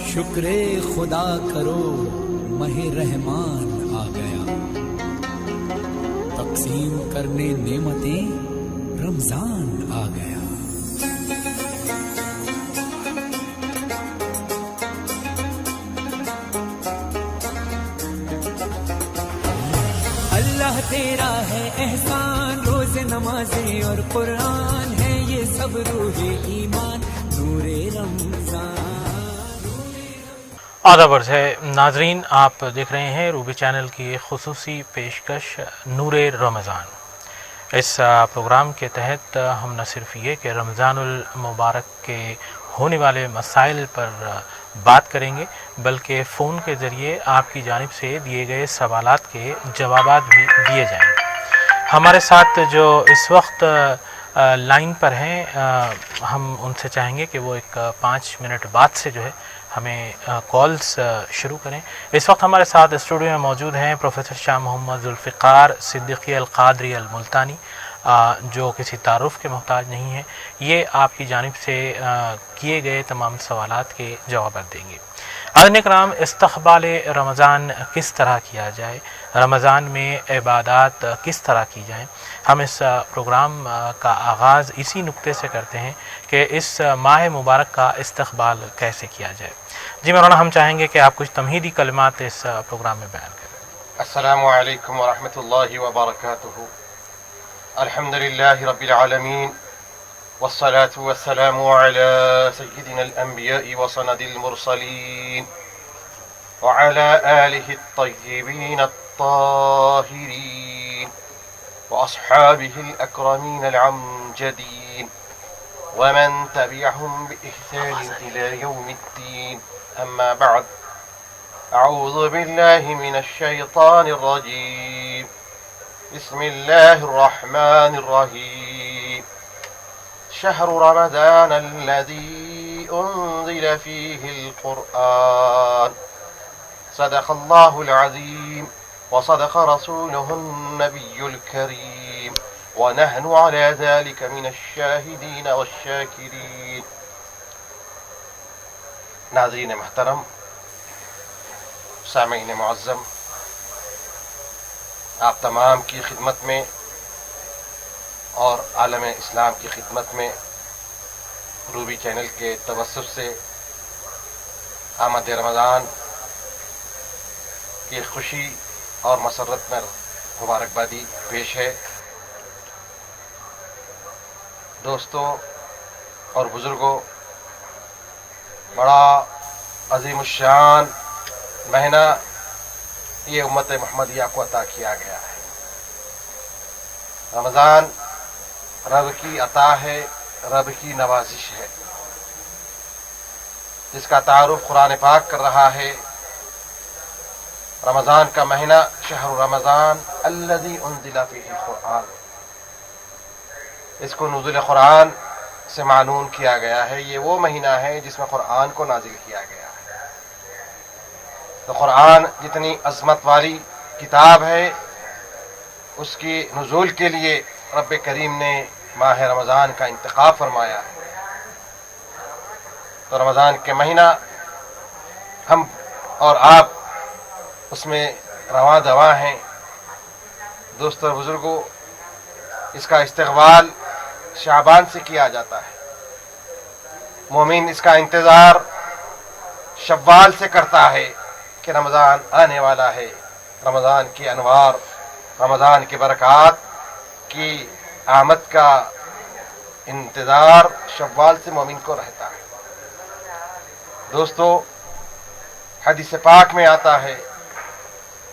शुक्र खुदा करो महे रहमान आ गया, तकसीम करने नेमतें रमजान आ गया। अल्लाह तेरा है एहसान, रोज नमाजें और कुरान है ये सब रूहे ईमान, नूरे रमजान। आदाब अर्ज़ है नाजरीन, आप देख रहे हैं रूबी चैनल की खुसूसी पेशकश नूरे रमज़ान। इस प्रोग्राम के तहत हम न सिर्फ ये कि रमज़ानुल मुबारक के होने वाले मसाइल पर बात करेंगे, बल्कि फ़ोन के ज़रिए आपकी जानिब से दिए गए सवालात के जवाबात भी दिए जाएंगे। हमारे साथ जो इस वक्त लाइन पर हैं, हम उनसे चाहेंगे कि वो एक 5 मिनट बाद से जो है हमें कॉल्स शुरू करें। इस वक्त हमारे साथ स्टूडियो में मौजूद हैं प्रोफेसर शाह मोहम्मद जुल्फ़िकार सिद्दीकी अल क़ादरी अल मुल्तानी, जो किसी तारुफ के मोहताज नहीं है। ये आपकी जानिब से किए गए तमाम सवालात के जवाब देंगे। आदरनीय कराम, इस्तक़बाल रमज़ान किस तरह किया जाए, रमज़ान में इबादत किस तरह की जाए, हम इस प्रोग्राम का आगाज़ इसी नुक्ते से करते हैं कि इस माह मुबारक का इस्तक़बाल कैसे किया जाए। जी मौलाना, हम चाहेंगे कि आप कुछ तमहीदी कलिमात इस प्रोग्राम में बयान करें। अस्सलामु अलैकुम व रहमतुल्लाहि व बरकातुहू। अल्हम्दुलिल्लाहि रब्बिल आलमीन वस्सलातु वस्सलामु अला सय्यिदिनल अंबिया'i व सनदिल मुरसलीन व अला आलिहि अत्तय्यिबीन अत्ताहिरीन व अस्हाबिहिल अक्रमीन अल-अमजदीन व मन तबिअहुम बिइहसान इला यौमिद्दीन। अम्मा बअद, अऊज़ु बिल्लाहि मिनश शैतानिर रजीम। बिस्मिल्लाहिर रहमानिर रहीम। शहरु रमज़ान अल्लज़ी उन्ज़िल फ़ीहिल क़ुरआन। सदक़ल्लाहुल अज़ीम व सदक़ रसूलुहुन नबियुल करीम व नहनु अला ज़ालिका मिनश शाहिदीन वश्शाकिरीन। नाज़रीन महतरम, सामीन मुअज़्ज़म, आप तमाम की खिदमत में और आलम इस्लाम की खिदमत में रूबी चैनल के तवस्सुस से आमद रमज़ान की खुशी और मसरत में मुबारकबादी पेश है। दोस्तों और बुज़ुर्गों, बड़ा अज़ीमुश्शान महीना ये उम्मत मुहम्मदिया को अता किया गया है। रमज़ान रब की अता है, रब की नवाजिश है, जिसका तारुफ कुरान पाक कर रहा है। रमज़ान का महीना शहर रमज़ान अल्लज़ी उन्ज़िल फ़ीहिल क़ुरआन, इसको नुज़ूल कुरान से मालूम किया गया है। ये वो महीना है जिसमें कुरान को नाजिल किया गया है। तो कुरान जितनी अज़मत वाली किताब है, उसकी नुज़ूल के लिए रब करीम ने माह रमज़ान का इंतखाब फरमाया है। तो रमज़ान के महीना हम और आप उसमें रवां दवा हैं। दोस्तों और बुज़ुर्गों, इसका इस्तक़बाल शाबान से किया जाता है। मोमिन इसका इंतज़ार शव्वाल से करता है कि रमज़ान आने वाला है। रमज़ान की अनवार, रमज़ान की बरक़ात की आमद का इंतज़ार शव्वाल से मोमिन को रहता है। दोस्तों, हदीस पाक में आता है,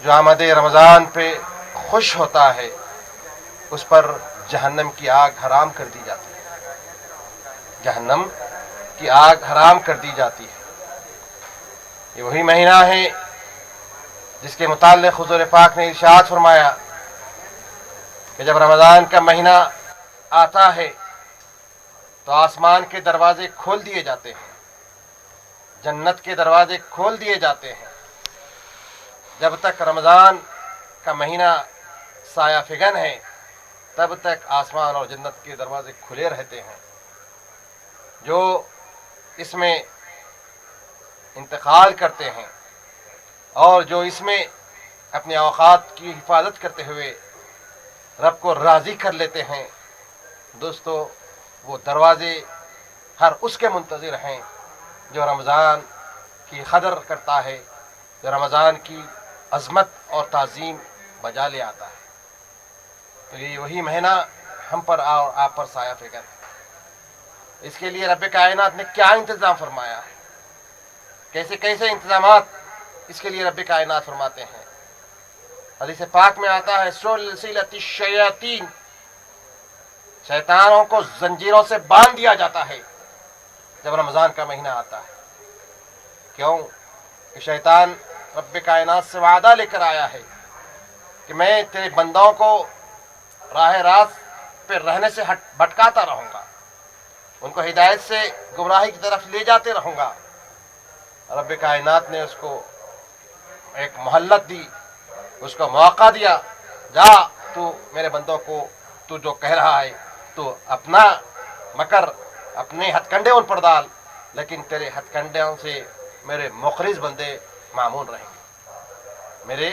जो आमद रमज़ान पे खुश होता है उस पर जहन्नम की आग हराम कर दी जाती है। जहन्नम की आग हराम कर दी जाती है। ये वही महीना है जिसके मुताल्लिक़ हुज़ूर पाक ने इरशाद फरमाया कि जब रमज़ान का महीना आता है तो आसमान के दरवाजे खोल दिए जाते हैं, जन्नत के दरवाजे खोल दिए जाते हैं। जब तक रमज़ान का महीना साया फिगन है, तब तक आसमान और जन्नत के दरवाजे खुले रहते हैं। जो इसमें इंतकाल करते हैं और जो इसमें अपने औकात की हिफाजत करते हुए रब को राज़ी कर लेते हैं, दोस्तों वो दरवाज़े हर उसके मुंतज़िर हैं जो रमज़ान की कदर करता है, जो रमज़ान की अज़मत और ताज़ीम बजा ले आता है। तो ये वही महीना हम पर और आप पर साया फिकर है। इसके लिए रब कायनात ने क्या इंतज़ाम फरमाया है, कैसे कैसे इंतज़ामात इसके लिए रब कायनात फरमाते हैं। हदीस पाक में आता है, सुलसिलति शयातीन, शैतानों को जंजीरों से बांध दिया जाता है जब रमज़ान का महीना आता है। क्यों? कि शैतान रब कायनात से वादा लेकर आया है कि मैं तेरे बंदों को राह रास्त पे रहने से भटकाता रहूँगा, उनको हिदायत से गुमराही की तरफ ले जाते रहूँगा। रब कायनात ने उसको एक मोहल्लत दी, उसको मौका दिया, जा तू मेरे बंदों को तू जो कह रहा है तो अपना मकर, अपने हथकंडे उन पर डाल, लेकिन तेरे हथकंडों से मेरे मुखलिस बंदे मामून रहेंगे, मेरे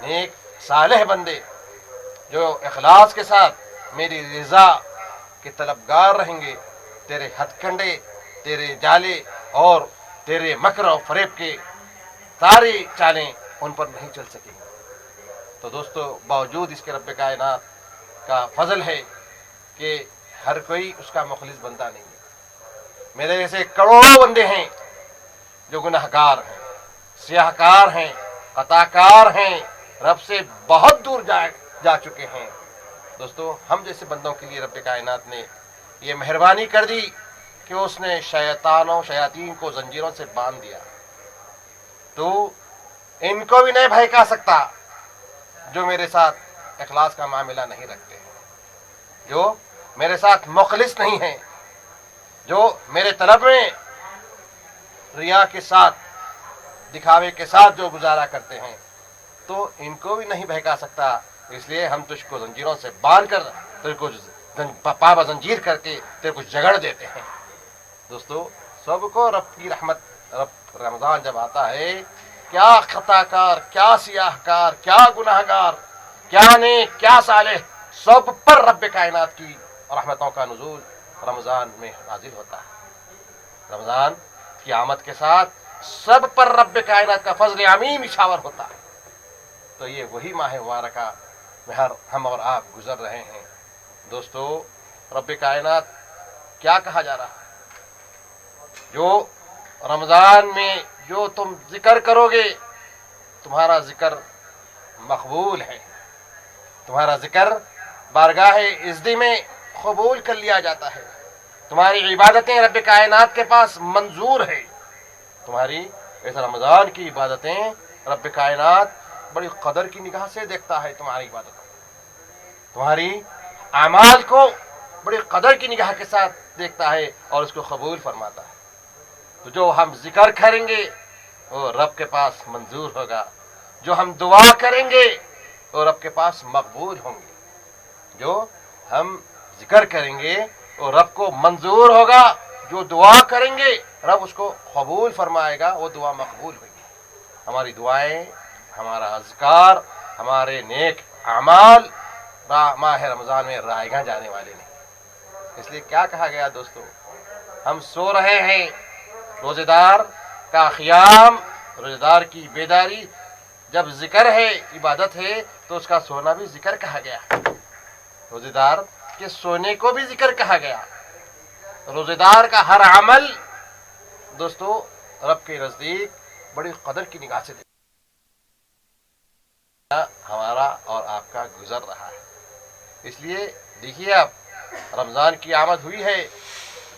नेक सालेह बंदे जो इखलास के साथ मेरी रज़ा के तलबगार रहेंगे। तेरे हथकंडे, तेरे जाले और तेरे मकर और फरेब के सारी चालें उन पर नहीं चल सकेंगी। तो दोस्तों, बावजूद इसके रब कायनात का फजल है कि हर कोई उसका मुखलिस बंदा नहीं है। मेरे जैसे करोड़ों बंदे हैं जो गुनहगार हैं, सियाहकार हैं, खताकार हैं, रब से बहुत दूर जा चुके हैं। दोस्तों, हम जैसे बंदों के लिए रब कायनात ने ये मेहरबानी कर दी कि उसने शयातीन को जंजीरों से बांध दिया। तो इनको भी नहीं भड़का सकता जो मेरे साथ इखलास का मामला नहीं रखते हैं, जो मेरे साथ मुखलिस नहीं हैं, जो मेरे तलब में रिया के साथ, दिखावे के साथ जो गुजारा करते हैं, तो इनको भी नहीं बहका सकता। इसलिए हम तुझको जंजीरों से बांध कर, तेरे को पाबा जंजीर करके तेरे को जगड़ देते हैं। दोस्तों, सबको रब की रहमत, रमज़ान जब आता है, क्या खताकार, क्या सियाहकार, क्या गुनाहगार, क्या नेक, क्या सालेह, सब पर रब कायनात की रहमतों का नुज़ूल रमज़ान में नाजिल होता है। रमज़ान की आमद के साथ सब पर रब कायनात का फजल अमीम इशावर होता है। तो ये वही माह मुबारका में हम और आप गुजर रहे हैं। दोस्तों, रब कायनात क्या कहा जा रहा है? जो रमज़ान में जो तुम जिक्र करोगे, तुम्हारा जिक्र मकबूल है, तुम्हारा जिक्र बारगाह इज़्ज़त में कबूल कर लिया जाता है, तुम्हारी इबादतें रब कायनात के पास मंजूर है। तुम्हारी इस रमज़ान की इबादतें रब कायनात बड़ी कदर की निगाह से देखता है। तुम्हारी इबादत, तुम्हारी आमाल को बड़ी कदर की निगाह के साथ देखता है और उसको कबूल फरमाता है। तो जो हम जिक्र करेंगे वो रब के पास मंजूर होगा, जो हम दुआ करेंगे वो रब के पास मकबूल होंगे। जो हम जिक्र करेंगे वो रब को मंजूर होगा, जो दुआ करेंगे रब उसको कबूल फरमाएगा, वो दुआ मकबूल होगी। हमारी दुआएं, हमारा अज़कार, हमारे नेक अमाल माह रमज़ान में रायगा जाने वाले नहीं। इसलिए क्या कहा गया दोस्तों, हम सो रहे हैं, रोज़ेदार का क़ियाम, रोज़ेदार की बेदारी, जब जिक्र है, इबादत है, तो उसका सोना भी जिक्र कहा गया। रोज़ेदार के सोने को भी जिक्र कहा गया। रोज़ेदार का हर अमल दोस्तों रब के नज़दीक बड़ी कदर की निगाह से हमारा और आपका गुजर रहा है। इसलिए देखिए, आप रमज़ान की आमद हुई है,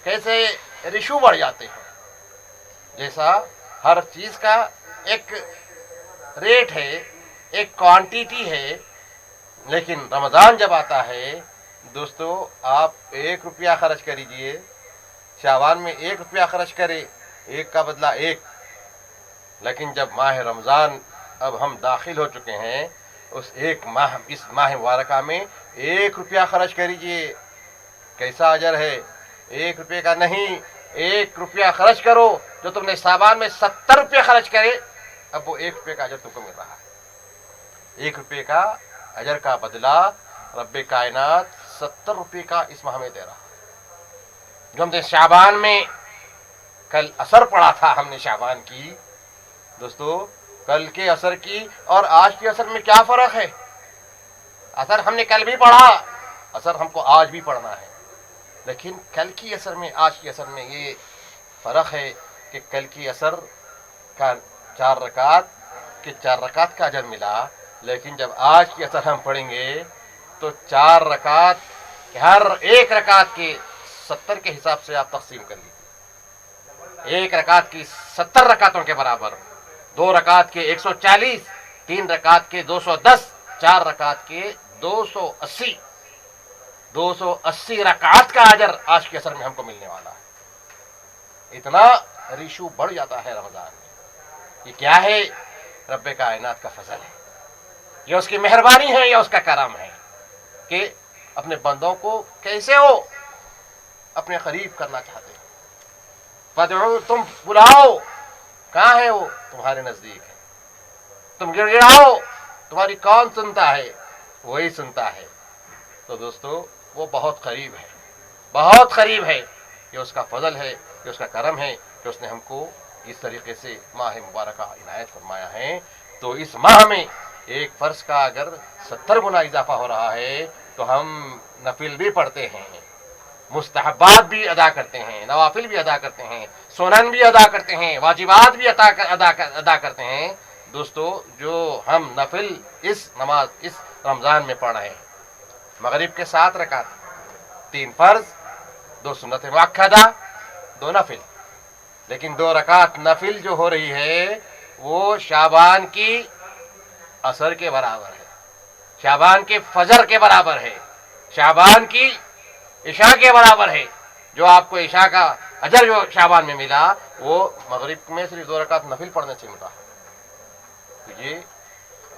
कैसे रिशू बढ़ जाते हैं। जैसा हर चीज़ का एक रेट है, एक क्वांटिटी है, लेकिन रमज़ान जब आता है दोस्तों, आप 1 रुपया खर्च करीजिए, शाबान में 1 रुपया खर्च करे, 1 का बदला 1। लेकिन जब माह रमज़ान अब हम दाखिल हो चुके हैं, उस इस माह मुबारका में 1 रुपया खर्च करीजिए, कैसा अजर है। 1 रुपये का नहीं, 1 रुपया खर्च करो जो तुमने सामान में 70 रुपये खर्च करे, अब वो 1 रुपये का अजर तुमको मिल रहा है। 1 रुपये का अजर का बदला रब्बे कायनात 70 रुपये का इस माह में दे रहा है। जो हमने शाबान में कल असर पढ़ा था, हमने शाबान की, दोस्तों कल के असर की और आज के असर में क्या फ़र्क है? असर हमने कल भी पढ़ा, असर हमको आज भी पढ़ना है, लेकिन कल की असर में आज की असर में ये फ़र्क है कि कल की असर का 4 रकात का अजर मिला, लेकिन जब आज की असर हम पढ़ेंगे तो 4 रकात, हर एक रकात के 70 के हिसाब से आप तकसीम कर लीजिए। 1 रकात की 70 रकातों के बराबर, 2 रकात के 140, 3 रकात के 210, 4 रकात के 280, 280 रकात का अजर आज के असर में हमको मिलने वाला है। इतना रिशू बढ़ जाता है रमजान में। ये क्या है? रब्बे कायनात का फजल है, ये उसकी मेहरबानी है, ये उसका करम है कि अपने बंदों को कैसे हो अपने करीब करना चाहते हो। फदउ, तुम बुलाओ, कहाँ है वो? तुम्हारे नजदीक है। तुम गिड़गिड़ाओ, तुम्हारी कौन सुनता है? वही सुनता है। तो दोस्तों वो बहुत करीब है, बहुत करीब है। ये उसका फजल है, ये उसका करम है कि उसने हमको इस तरीके से माह मुबारक इनायत फरमाया है। तो इस माह में एक फ़र्ज का अगर 70 गुना इजाफा हो रहा है तो हम नफिल भी पढ़ते हैं, मुस्तहब्बात भी अदा करते हैं, नवाफिल भी अदा करते हैं, सुनन भी अदा करते हैं, वाजिबात भी अदा करते हैं। दोस्तों जो हम नफिल इस नमाज इस रमज़ान में पढ़ रहे हैं, मगरिब के 7 रकात, 3 फ़र्ज, 2 सुन्नत मुअक्कदा, 2 नफिल, लेकिन 2 रकात नफिल जो हो रही है वो शाबान की असर के बराबर है, शाबान के फजर के बराबर है, शाबान की इशा के बराबर है। जो आपको इशा का अजर जो शाबान में मिला वो मगरिब में सिर्फ 2 रकात नफिल पढ़ने से मिला। तो ये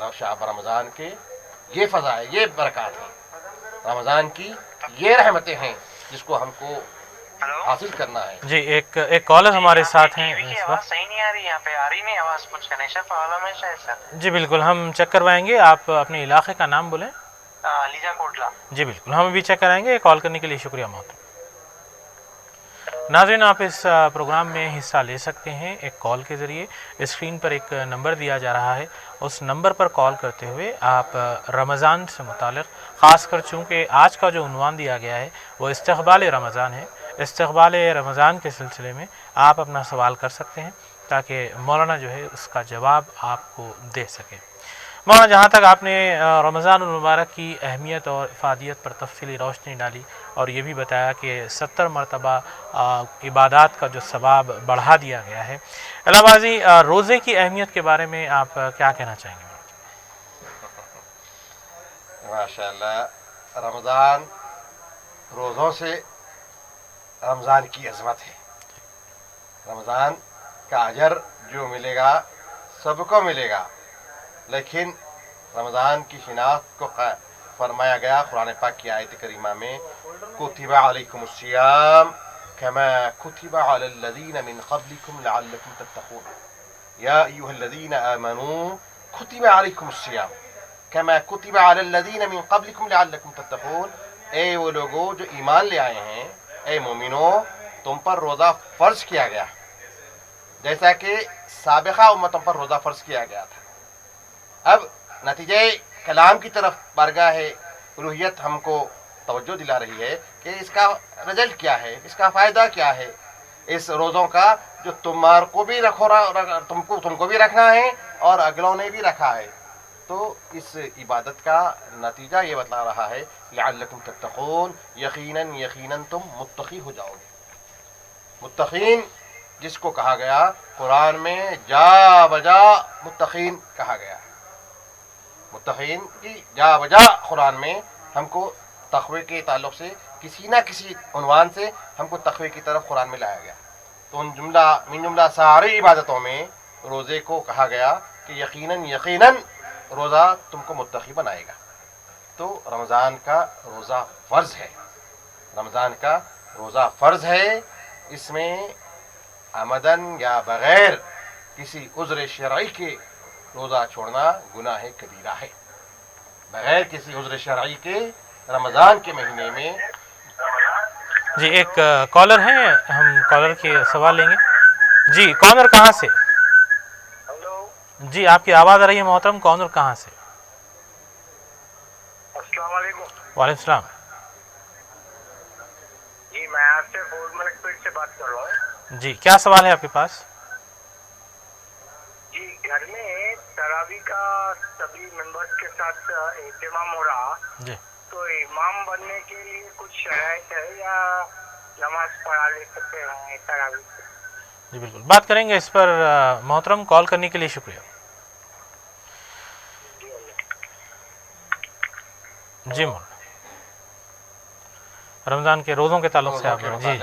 रमज़ान के ये फ़ज़ा है, ये बरक़ात है, रमज़ान की ये रहमतें हैं जिसको हमको हासिल करना है। जी, एक कॉलर हमारे साथ हैं इस आवाज़ वक्त। सही नहीं आ रही, यहाँ पे आ रही नहीं आवाज़, कुछ कनेक्शन प्रॉब्लम है शायद सर। जी बिल्कुल, हम चेक करवाएंगे। आप अपने इलाके का नाम बोलें। लीजा कोटला। जी बिल्कुल, हम भी चेक कराएंगे। कॉल करने के लिए शुक्रिया मोहतरम। नाज़रीन, आप इस प्रोग्राम में हिस्सा ले सकते हैं एक कॉल के ज़रिए। स्क्रीन पर एक नंबर दिया जा रहा है, उस नंबर पर कॉल करते हुए आप रमज़ान से मुताल्लिक़, ख़ासकर चूँकि आज का जो उन्वान दिया गया है वो इस्तक़बाल रमज़ान है, इस्तक़बाल रमज़ान के सिलसिले में आप अपना सवाल कर सकते हैं ताकि मौलाना जो है उसका जवाब आपको दे सके। मौलाना, जहाँ तक आपने रमज़ान मुबारक की अहमियत और इफ़ादियत पर तफसीली रोशनी डाली और ये भी बताया कि 70 मरतबा इबादत का जो सवाब बढ़ा दिया गया है, अलावाज़ी रोज़े की अहमियत के बारे में आप क्या कहना चाहेंगे? माशाअल्लाह, रमज़ान, रोज़ों से रमज़ान की अज़मत है। रमज़ान का अजर जो मिलेगा सबको मिलेगा, लेकिन रमज़ान की शिनाख्त को फरमाया गया कुरान पाक की आयत करीमा में, कुतिबा अलैकुमुस्सियाम कमा कुतिबा अलल्लज़ीना मिन क़ब्लिकुम लअल्लकुम तत्तक़ून या अय्युहल्लज़ीना आमनू कुतिबा अलैकुमुस्सियाम कमा कुतिबा अलल्लज़ीना मिन क़ब्लिकुम लअल्लकुम तत्तक़ून। ए वो लोगों जो ईमान ले आए हैं, ए मोमिनो, तुम पर रोज़ा फ़र्ज किया गया जैसा कि साबिक़ा उम्मतों पर रोज़ा फ़र्ज किया गया था। अब नतीजे कलाम की तरफ बारगाह उलूहियत हमको तवज्जो दिला रही है कि इसका रिजल्ट क्या है, इसका फ़ायदा क्या है, इस रोज़ों का जो तुम्हार को भी तुमको भी रखना है और अगलों ने भी रखा है। तो इस इबादत का नतीजा ये बतला रहा है, लअल्लकुम तत्तक़ून, यकीनन तुम मुत्तक़ी हो जाओगे। मुत्तक़ीन जिसको कहा गया कुरान में जा बजा मुत्तक़ीन कहा गया। मुत्तक़ीन की जा बजा कुरान में हमको तक़वे के ताल्लुक़ से किसी न किसी उन्वान से हमको तक़वे की तरफ कुरान में लाया गया। तो उन जुमला सारी इबादतों में रोज़े को कहा गया कि यकीनन रोज़ा तुमको मुत्तक़ी बनाएगा। तो रमज़ान का रोज़ा फ़र्ज़ है, रमज़ान का रोज़ा फ़र्ज़ है। इसमें आमदन या बगैर किसी उज़्र शरई के रोज़ा छोड़ना गुनाह कबीरा है। बगैर किसी उज़्र शरई के रमज़ान के महीने में। जी, एक कॉलर हैं, हम कॉलर के सवाल लेंगे। जी, कॉलर कहाँ से? हेलो जी, आपकी आवाज़ आ रही है मोहतरम। कॉलर कहाँ से? अस्सलाम वालेकुम। वालेकुम सलाम। जी, मैं आपसे फोर्ट मलिकपेट से बात कर रहा हूँ। जी, क्या सवाल है आपके पास? जी, घर में तरावी का सभी मेंबर्स के साथ एहतमाम हो रहा, जी तो इमाम बनने के लिए कुछ शराइत है या नमाज पढ़ा ले सकते हैं तरावी से? जी बिल्कुल, बात करेंगे इस पर। मोहतरम, कॉल करने के लिए शुक्रिया। जी मोहन, रमज़ान के रोज़ों के ताल्लुक से आप जी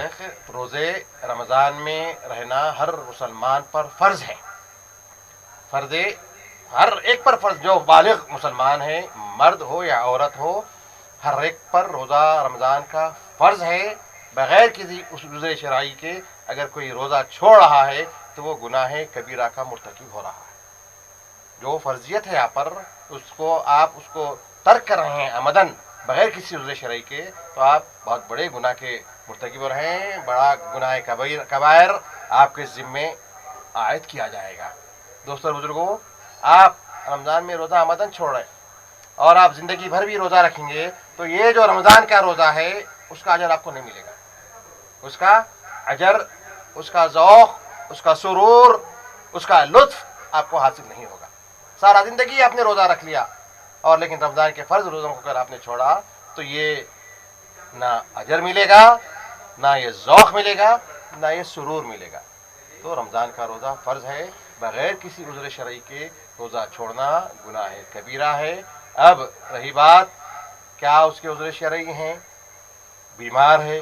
रोज़े रमज़ान में रहना हर मुसलमान पर फ़र्ज़ है। फ़र्ज़ हर एक पर फ़र्ज़, जो बालिग़ मुसलमान है, मर्द हो या औरत हो, हर एक पर रोज़ा रमज़ान का फ़र्ज़ है। बग़ैर किसी उज़्र शरई के अगर कोई रोज़ा छोड़ रहा है तो वो गुनाह कबीरा का मुर्तकिब हो रहा है। जो फ़र्जियत है यहाँ पर उसको आप उसको तर्क कर रहे हैं आमदन बग़ैर किसी उज़्र शरई के, तो आप बहुत बड़े गुनाह के मुर्तकिब हो रहे हैं। बड़ा गुनाह कबायर आपके ज़िम्मे आयद किया जाएगा। दोस्तों और बुजुर्गों, आप रमज़ान में रोज़ा आमदन छोड़ रहे हैं और आप ज़िंदगी भर भी रोज़ा रखेंगे तो ये जो रमज़ान का रोज़ा है उसका अजर आपको नहीं मिलेगा। उसका अजर, उसका ज़ौक़, उसका सुरूर, उसका लुत्फ़ आपको हासिल नहीं होगा। सारा ज़िंदगी आपने रोज़ा रख लिया और लेकिन रमज़ान के फ़र्ज़ रोज़ों को अगर आपने छोड़ा तो ये ना अजर मिलेगा, ना ये ज़ौक़ मिलेगा, ना ये सुरूर मिलेगा। तो रमज़ान का रोज़ा फ़र्ज़ है। बग़ैर किसी उज़्र शरई के रोज़ा छोड़ना गुनाह कबीरा है। अब रही बात, क्या उसके उज़्र शरई हैं? बीमार है,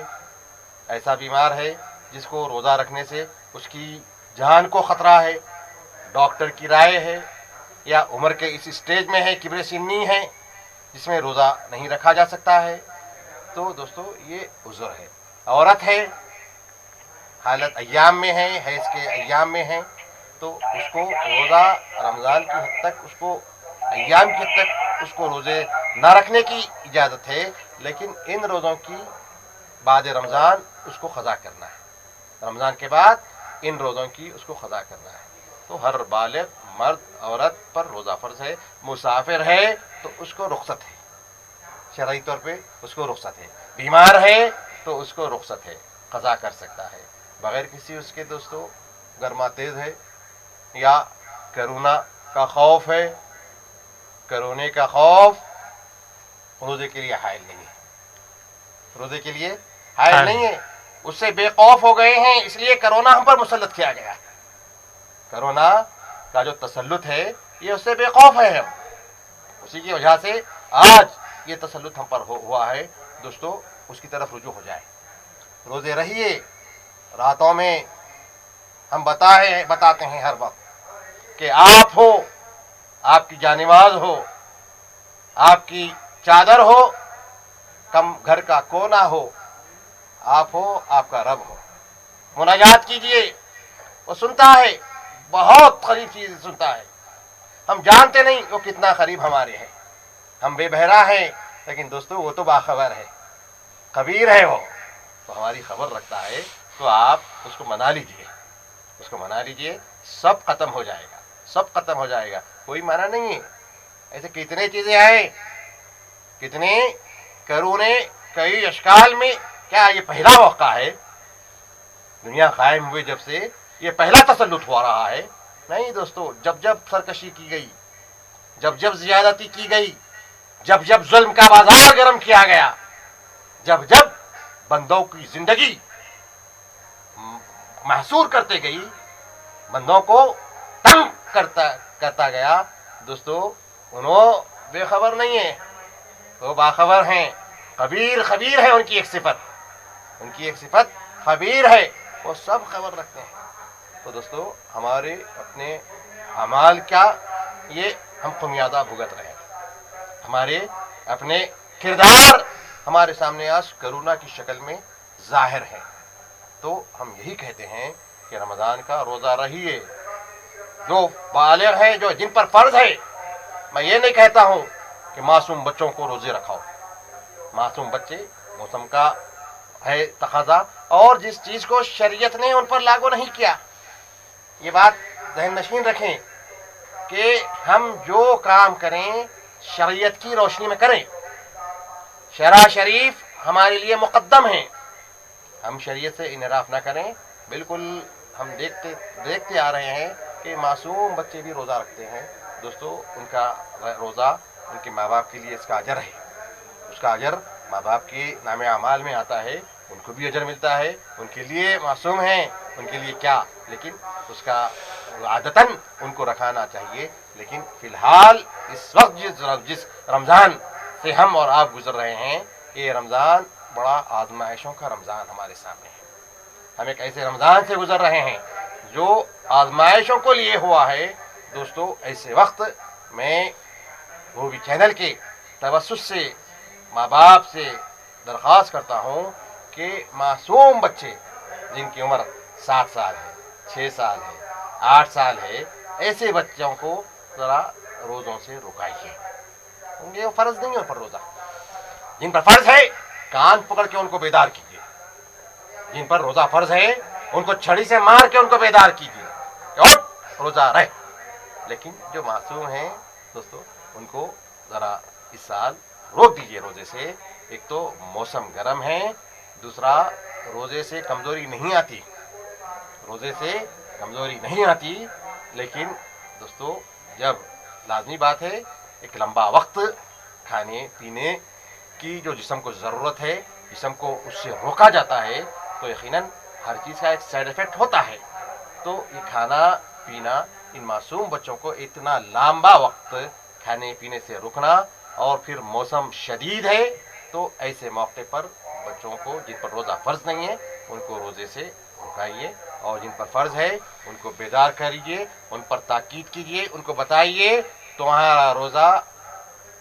ऐसा बीमार है जिसको रोज़ा रखने से उसकी जान को ख़तरा है, डॉक्टर की राय है, या उम्र के इस स्टेज में है, किब्र सिन्नी है जिसमें रोज़ा नहीं रखा जा सकता है, तो दोस्तों ये उज़्र है। औरत है, हालत अय्याम में है, हैज़ के अय्याम में है, तो उसको रोज़ा रमज़ान की हद तक, उसको अय्याम की हद तक उसको रोज़े ना रखने की इजाज़त है, लेकिन इन रोज़ों की बाद रमज़ान उसको क़ज़ा करना है। रमज़ान के बाद इन रोज़ों की उसको क़ज़ा करना है। तो हर बालिग़ मर्द औरत पर रोज़ा फ़र्ज़ है। मुसाफिर है तो उसको रुख़्सत है, शरई तौर पे उसको रुख़्सत है। बीमार है तो उसको रुख़्सत है, क़ज़ा कर सकता है बग़ैर किसी उसके। दोस्तों, गर्मा तेज़ है या कोरोना का खौफ है, कोरोना का खौफ रोज़े के लिए हायल नहीं है, रोज़े के लिए हायल नहीं है। उससे बेखौफ हो गए हैं, इसलिए कोरोना हम पर मुसल्लत किया गया। कोरोना का जो तसल्लुत है ये उससे बेखौफ है हम, उसी की वजह से आज ये तसल्लुत हम पर हुआ है। दोस्तों, उसकी तरफ रुजू हो जाए, रोज़े रहिए। रातों में हम बताते हैं हर वक्त कि आप हो, आपकी जानिमाज हो, आपकी चादर हो, कम घर का कोना हो, आप हो, आपका रब हो। मुनाजात कीजिए, वो सुनता है, बहुत करीब चीज़ सुनता है। हम जानते नहीं वो कितना करीब हमारे है, हम बेबहरा हैं, लेकिन दोस्तों वो तो बाखबर है, कबीर है वो, तो हमारी खबर रखता है। तो आप उसको मना लीजिए, उसको मना लीजिए, सब ख़त्म हो जाएगा, सब ख़त्म हो जाएगा, कोई माना नहीं है। ऐसे कितने चीज़ें आए, कितने करोने, कई अशकाल में। क्या ये पहला मौका है दुनिया कायम हुए जब से ये पहला तसल्लुत हो रहा है? नहीं दोस्तों, जब जब सरकशी की गई, जब जब ज़ियादती की गई, जब जब जुल्म का बाजार गर्म किया गया, जब जब बंदों की जिंदगी महसूर करते गई, बंदों को तंग करता गया, दोस्तों उन्होंने बेखबर नहीं है, वो बाखबर हैं। खबीर है उनकी एक सिफत, उनकी एक सिफत खबीर है, वो सब खबर रखते हैं। तो दोस्तों, हमारे अपने अमाल का ये हम खुमियादा भुगत रहे हैं, हमारे अपने किरदार हमारे सामने आज कोरोना की शक्ल में ज़ाहिर है। तो हम यही कहते हैं کہ رمضان کا روزہ رہیے. جو بالغ ہیں, جو جن پر فرض ہے, میں یہ نہیں کہتا ہوں کہ معصوم بچوں کو روزے رکھاؤ. معصوم بچے موسم کا ہے تقاضا, اور جس چیز کو شریعت نے ان پر لاگو نہیں کیا, یہ بات ذہن نشین رکھیں کہ ہم جو کام کریں شریعت کی روشنی میں کریں. شرع شریف ہمارے لیے مقدم ہیں, ہم شریعت سے انحراف نہ کریں. بالکل ہم دیکھتے آ رہے ہیں کہ معصوم بچے بھی روزہ رکھتے ہیں. دوستو, ان کا روزہ ان کے ماں باپ کے لیے اس کا اجر ہے, اس کا اجر ماں باپ کے نام اعمال میں آتا ہے, ان کو بھی اجر ملتا ہے. ان کے لیے معصوم ہیں, ان کے لیے کیا, لیکن اس کا عادتاً ان کو رکھانا چاہیے. لیکن فی الحال اس وقت جس رمضان سے ہم اور آپ گزر رہے ہیں, یہ رمضان بڑا آزمائشوں کا رمضان ہمارے سامنے ہے. ہم ایک ایسے رمضان سے گزر رہے ہیں جو آزمائشوں کو لیے ہوا ہے. دوستو, ایسے وقت میں روبی چینل کے توسط سے ماں باپ سے درخواست کرتا ہوں کہ معصوم بچے جن کی عمر 7 سال ہے, 6 سال ہے, 8 سال ہے, ایسے بچوں کو ذرا روزوں سے رکائیے. یہ فرض نہیں ہے ان پر روزہ. جن پر فرض ہے کان پکڑ کے ان کو بیدار کیجیے. جن پر روزہ فرض ہے ان کو چھڑی سے مار کے ان کو بیدار کیجیے کہ اٹھ روزہ رہ. لیکن جو معصوم ہیں دوستو, ان کو ذرا اس سال روک دیجیے روزے سے. ایک تو موسم گرم ہے, دوسرا روزے سے کمزوری نہیں آتی, روزے سے کمزوری نہیں آتی. لیکن دوستو, جب لازمی بات ہے ایک لمبا وقت کھانے پینے کی جو جسم کو ضرورت ہے, جسم کو اس سے روکا جاتا ہے, تو یقیناً ہر چیز کا ایک سائیڈ ایفیکٹ ہوتا ہے. تو یہ کھانا پینا ان معصوم بچوں کو اتنا لمبا وقت کھانے پینے سے روکنا, اور پھر موسم شدید ہے, تو ایسے موقع پر بچوں کو جن پر روزہ فرض نہیں ہے ان کو روزے سے رکائیے, اور جن پر فرض ہے ان کو بیدار کریے, ان پر تاکید کیجیے, ان کو بتائیے تمہارا روزہ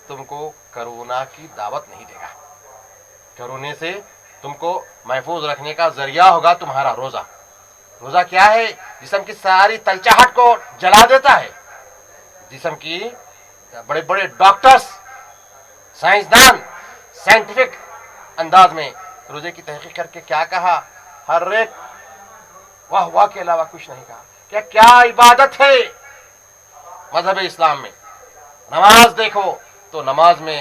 تم کو کرونا کی دعوت نہیں دے گا. کرونے سے تم کو محفوظ رکھنے کا ذریعہ ہوگا تمہارا روزہ. روزہ کیا ہے؟ جسم کی ساری تلچاہٹ کو جلا دیتا ہے. جسم کی بڑے بڑے ڈاکٹرز, سائنسدان سائنٹیفک انداز میں روزے کی تحقیق کر کے کیا کہا, ہر ایک واہ واہ کے علاوہ کچھ نہیں کہا. کیا عبادت ہے مذہب اسلام میں. نماز دیکھو تو نماز میں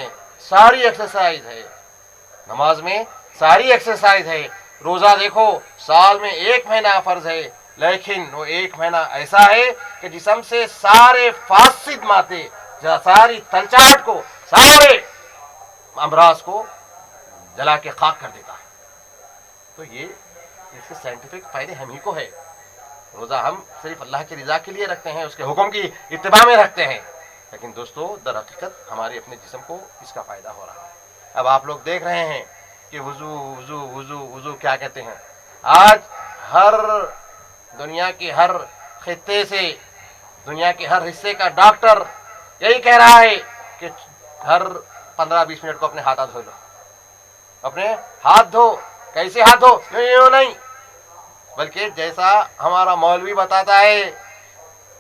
ساری ایکسرسائز ہے, نماز میں ساری ایکسرسائز ہے. روزہ دیکھو سال میں 1 مہینہ فرض ہے, لیکن وہ 1 مہینہ ایسا ہے کہ جسم سے سارے فاسد مادے, ساری تلچاہٹ کو, سارے امراض کو جلا کے خاک کر دیتا ہے. تو یہ اس کے سائنٹیفک فائدے ہم ہی کو ہے. روزہ ہم صرف اللہ کی رضا کے لیے رکھتے ہیں, اس کے حکم کی اتباع میں رکھتے ہیں, لیکن دوستو در حقیقت ہمارے اپنے جسم کو اس کا فائدہ ہو رہا ہے. اب آپ لوگ دیکھ رہے ہیں کہ وضو وضو وضو وضو کیا کہتے ہیں. آج ہر دنیا کے ہر خطے سے, دنیا کے ہر حصے کا ڈاکٹر یہی کہہ رہا ہے کہ ہر 15-20 منٹ کو اپنے ہاتھ دھو لو, اپنے ہاتھ دھو. کیسے ہاتھ دھو؟ یوں نہیں, بلکہ جیسا ہمارا مولوی بتاتا ہے,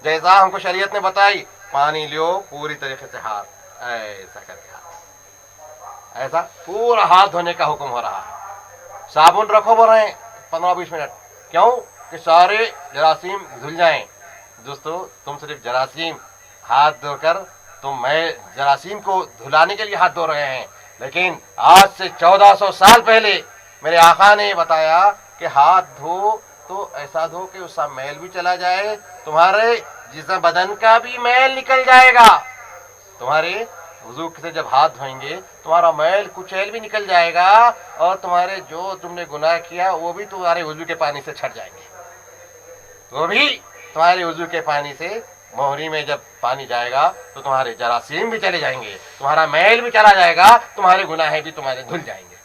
جیسا ہم کو شریعت نے بتائی, پانی لیو پوری طریقے سے ہاتھ ایسا کر کے, ہاتھ ایسا پورا ہاتھ دھونے کا حکم ہو رہا ہے. صابن رکھو بول رہے ہیں 15-20 منٹ, کیوں کہ سارے جراثیم دھل جائیں. دوستو تم صرف جراثیم ہاتھ دھو کر تم میں جراثیم کو دھلانے کے لیے ہاتھ دھو رہے ہیں, لیکن آج سے 1400 سال پہلے میرے آقا نے بتایا کہ ہاتھ دھو تو ایسا دھو کہ اس کا میل بھی چلا جائے, تمہارے جسم بدن کا بھی میل نکل جائے گا. تمہارے وضو سے جب ہاتھ دھوئیں گے تمہارا میل کچیل بھی نکل جائے گا, اور تمہارے جو تم نے گناہ کیا وہ بھی تمہارے وضو کے پانی سے چھٹ جائیں گے. وہ بھی تمہارے وضو کے پانی سے, موہری میں جب پانی جائے گا تو تمہارے جراثیم بھی چلے جائیں گے, تمہارا میل بھی چلا جائے گا, تمہارے گناہ بھی تمہارے دھل جائیں گے.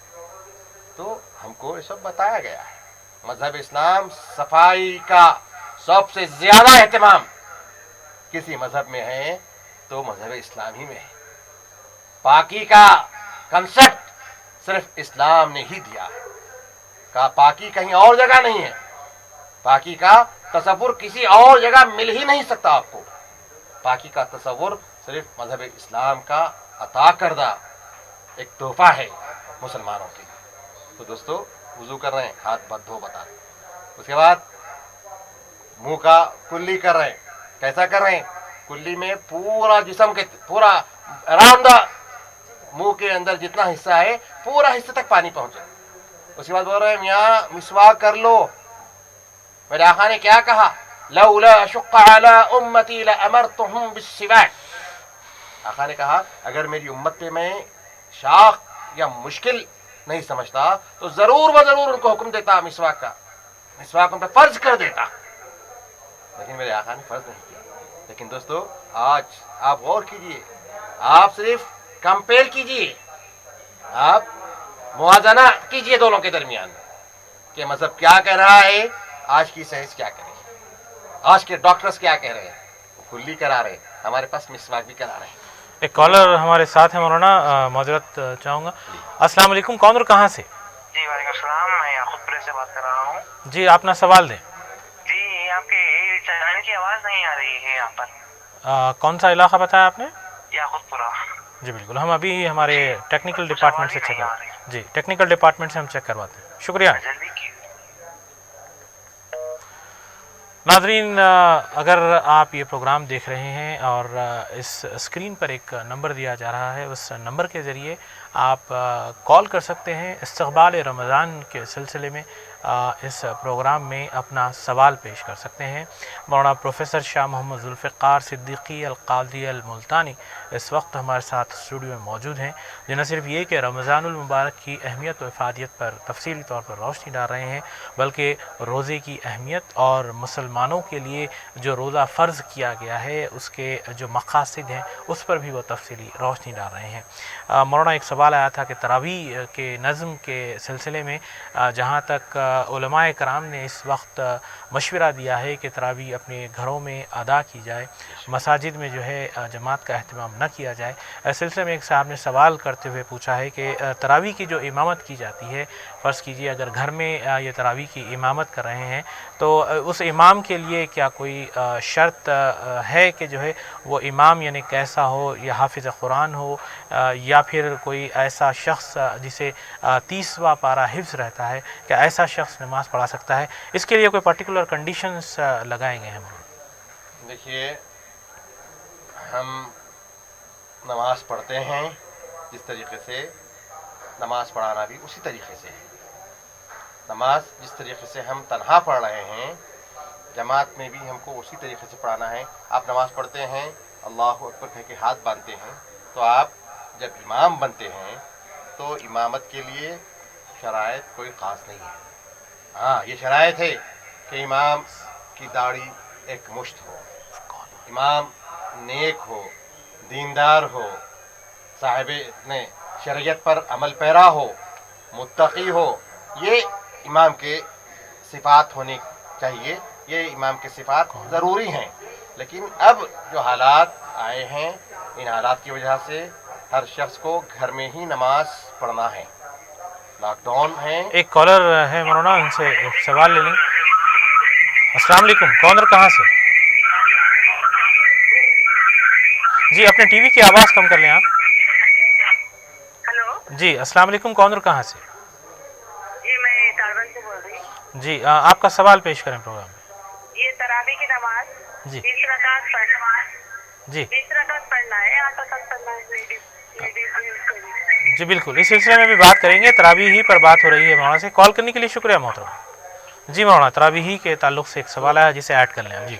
تو ہم کو یہ سب بتایا گیا ہے. مذہب اسلام صفائی کا سب سے زیادہ اہتمام کسی مذہب میں ہے تو مذہب اسلام ہی میں ہے. پاکی کا کنسپٹ صرف اسلام نے ہی دیا ہے, پاکی کہیں اور جگہ نہیں ہے. पाकी का तसव्वुर किसी और जगह मिल ही नहीं सकता आपको। पाकी का तसव्वुर सिर्फ मजहब इस्लाम का अता करदा एक तोहफा है मुसलमानों के। तो दोस्तों वुजू कर रहे हैं, हाथ धो बता रहे हैं, उसके बाद मुंह का कुल्ली कर रहे हैं। कैसा कर रहे हैं? कुल्ली में पूरा जिस्म के पूरा अराउंड द मुंह के अंदर जितना हिस्सा है पूरा हिस्से तक पानी पहुंचे। उसके बाद बोल रहे हैं मियाँ मिसवाक कर लो। मेरे आका ने क्या कहा? लौला अशुक्क अला उम्मती लअमरतुहुम बिस्सिवाक। आका ने कहा अगर मेरी उम्मत पे मैं शाख या मुश्किल नहीं समझता तो जरूर व जरूर उनको हुक्म देता मिसवाक का, मिसवाक उन पर फर्ज कर देता, लेकिन मेरे आका ने फर्ज नहीं किया। लेकिन दोस्तों आज आप गौर कीजिए, आप सिर्फ कंपेयर कीजिए, आप मुआजना कीजिए दोनों के दरमियान कि मजहब क्या कह रहा है, आज की साइंस क्या कह रही है, आज के डॉक्टर्स क्या कह रहे हैं। कुल्ली करा रहे हैं, हमारे पास मिसवाक भी करा रहे हैं। एक कॉलर हमारे साथ है मौलाना, माजरत चाहूँगा। अस्सलाम वालेकुम, कौन और कहाँ से? जी वालेकुम सलाम, मैं याकूबपुर से बात कर रहा हूँ। जी अपना सवाल दें। जी आपके चैनल की आवाज़ नहीं आ रही है यहाँ पर। कौन सा इलाका बताया आपने? याकूबपुरा। जी बिल्कुल, हम अभी हमारे टेक्निकल डिपार्टमेंट से चेक करवाते जी, टेक्निकल डिपार्टमेंट से हम चेक करवाते हैं। शुक्रिया। जल्दी कीजिए। नाज़रीन, अगर आप ये प्रोग्राम देख रहे हैं और इस स्क्रीन पर एक नंबर दिया जा रहा है, उस नंबर के ज़रिए आप कॉल कर सकते हैं। इस्तक़बाल रमज़ान के सिलसिले में इस प्रोग्राम में अपना सवाल पेश कर सकते हैं। मौलाना प्रोफेसर शाह मोहम्मद ज़ुल्फ़िकार सिद्दीकी अल-क़ादी अल-मुल्तानी इस वक्त हमारे साथ स्टूडियो में मौजूद हैं, जो न सिर्फ ये कि रमज़ानुल मुबारक की अहमियत व इफ़ादियत पर तफसीली तौर पर रोशनी डाल रहे हैं, बल्कि रोज़े की अहमियत और मुसलमानों के लिए जो रोज़ा फ़र्ज़ किया गया है उसके जो मक़ासिद हैं उस पर भी वो तफसीली रोशनी डाल रहे हैं। मौलाना, एक सवाल आया था कि तरावीह के नज़्म के सिलसिले में जहाँ तक उलमाए कराम ने इस वक्त मशवरा दिया है कि तरावीह अपने घरों में अदा की जाए, मसाजिद में जो है जमात का अहतमाम न किया जाए। इस सिलसिले में एक साहब ने सवाल करते हुए पूछा है कि तरावीह की जो इमामत की जाती है, फ़र्ज़ कीजिए अगर घर में ये तरावीह की इमामत कर रहे हैं तो उस इमाम के लिए क्या कोई शर्त है कि जो है वो इमाम यानी कैसा हो, या हाफिज़ कुरान हो, या फिर कोई ऐसा शख्स जिसे 30वां पारा हिफ्ज़ रहता है, क्या ऐसा शख्स नमाज़ पढ़ा सकता है? इसके लिए कोई पर्टिकुलर कंडीशंस लगाए गए हैं? देखिए, हम नमाज पढ़ते हैं जिस तरीक़े से नमाज पढ़ाना भी उसी तरीक़े से है। नमाज जिस तरीक़े से हम तन्हा पढ़ रहे हैं, जमात में भी हमको उसी तरीक़े से पढ़ाना है। आप नमाज पढ़ते हैं, अल्लाहु अकबर कह के हाथ बांधते हैं, तो आप जब इमाम बनते हैं तो इमामत के लिए शराइत कोई ख़ास नहीं है। हाँ, ये शराइत है कि इमाम की दाढ़ी एक मुश्त हो, इमाम नेक हो, दीनदार हो, साहिबे ने शरीयत पर अमल पैरा हो, मुत्तकी हो। ये इमाम के सिफ़ात होनी चाहिए, ये इमाम के सिफ़ात ज़रूरी हैं। लेकिन अब जो हालात आए हैं, इन हालात की वजह से हर शख्स को घर में ही नमाज पढ़ना है। लॉकडाउन है। एक कॉलर है मौलाना, उनसे एक सवाल ले लें। अस्सलाम वालेकुम, कौन और कहाँ से? जी अपने टीवी की आवाज़ कम कर लें आप। हेलो जी अस्सलाम वालेकुम, कौन और कहाँ से? जी मैं तारबन से बोल रही हूँ। जी आपका सवाल पेश करें प्रोग्राम में। ये तरावी की नमाज जी 20 रकात पढ़ना जी 20 रकात पढ़ना है, 8 रकात पढ़ना है। जी बिल्कुल, इस सिलसिले में भी बात करेंगे। तरावी ही पर बात हो रही है। मौलाना से कॉल करने के लिए शुक्रिया मोहतरम। जी मौलाना, तरावी ही के ताल्लुक़ से एक सवाल आया जिसे ऐड कर लें। जी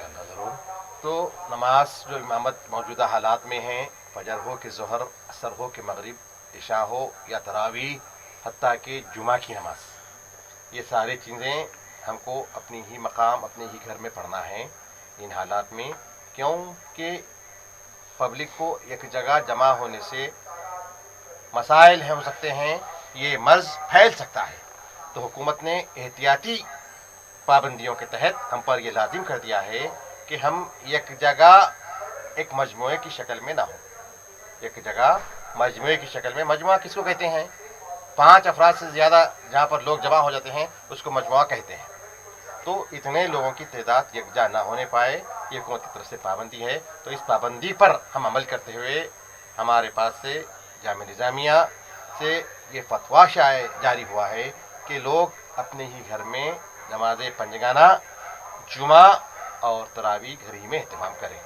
तो नमाज जो इमामत मौजूदा हालात में है, फजर हो कि ज़ोहर, असर हो कि मगरिब, इशा हो या तरावी, हत्ता कि जुमा की नमाज, ये सारी चीज़ें हमको अपनी ही मकाम अपने ही घर में पढ़ना है इन हालात में। क्योंकि पब्लिक को एक जगह जमा होने से मसाइल हो सकते हैं, ये मर्ज़ फैल सकता है। तो हुकूमत ने एहतियाती पाबंदियों के तहत हम पर यह लाजिम कर दिया है कि हम एक जगह एक मजमुए की शक्ल में ना हो। एक जगह मजमुए की शक्ल में, मजमुआ किसको कहते हैं? 5 अफराद से ज़्यादा जहाँ पर लोग जमा हो जाते हैं उसको मजमुआ कहते हैं। تو اتنے لوگوں کی تعداد یکجا نہ ہونے پائے، یہ حکومت کی طرف سے پابندی ہے. تو اس پابندی پر ہم عمل کرتے ہوئے ہمارے پاس سے جامعہ نظامیہ سے یہ فتویٰ جاری ہوا ہے کہ لوگ اپنے ہی گھر میں نماز پنجگانہ، جمعہ اور تراویح گھر ہی میں اہتمام کریں.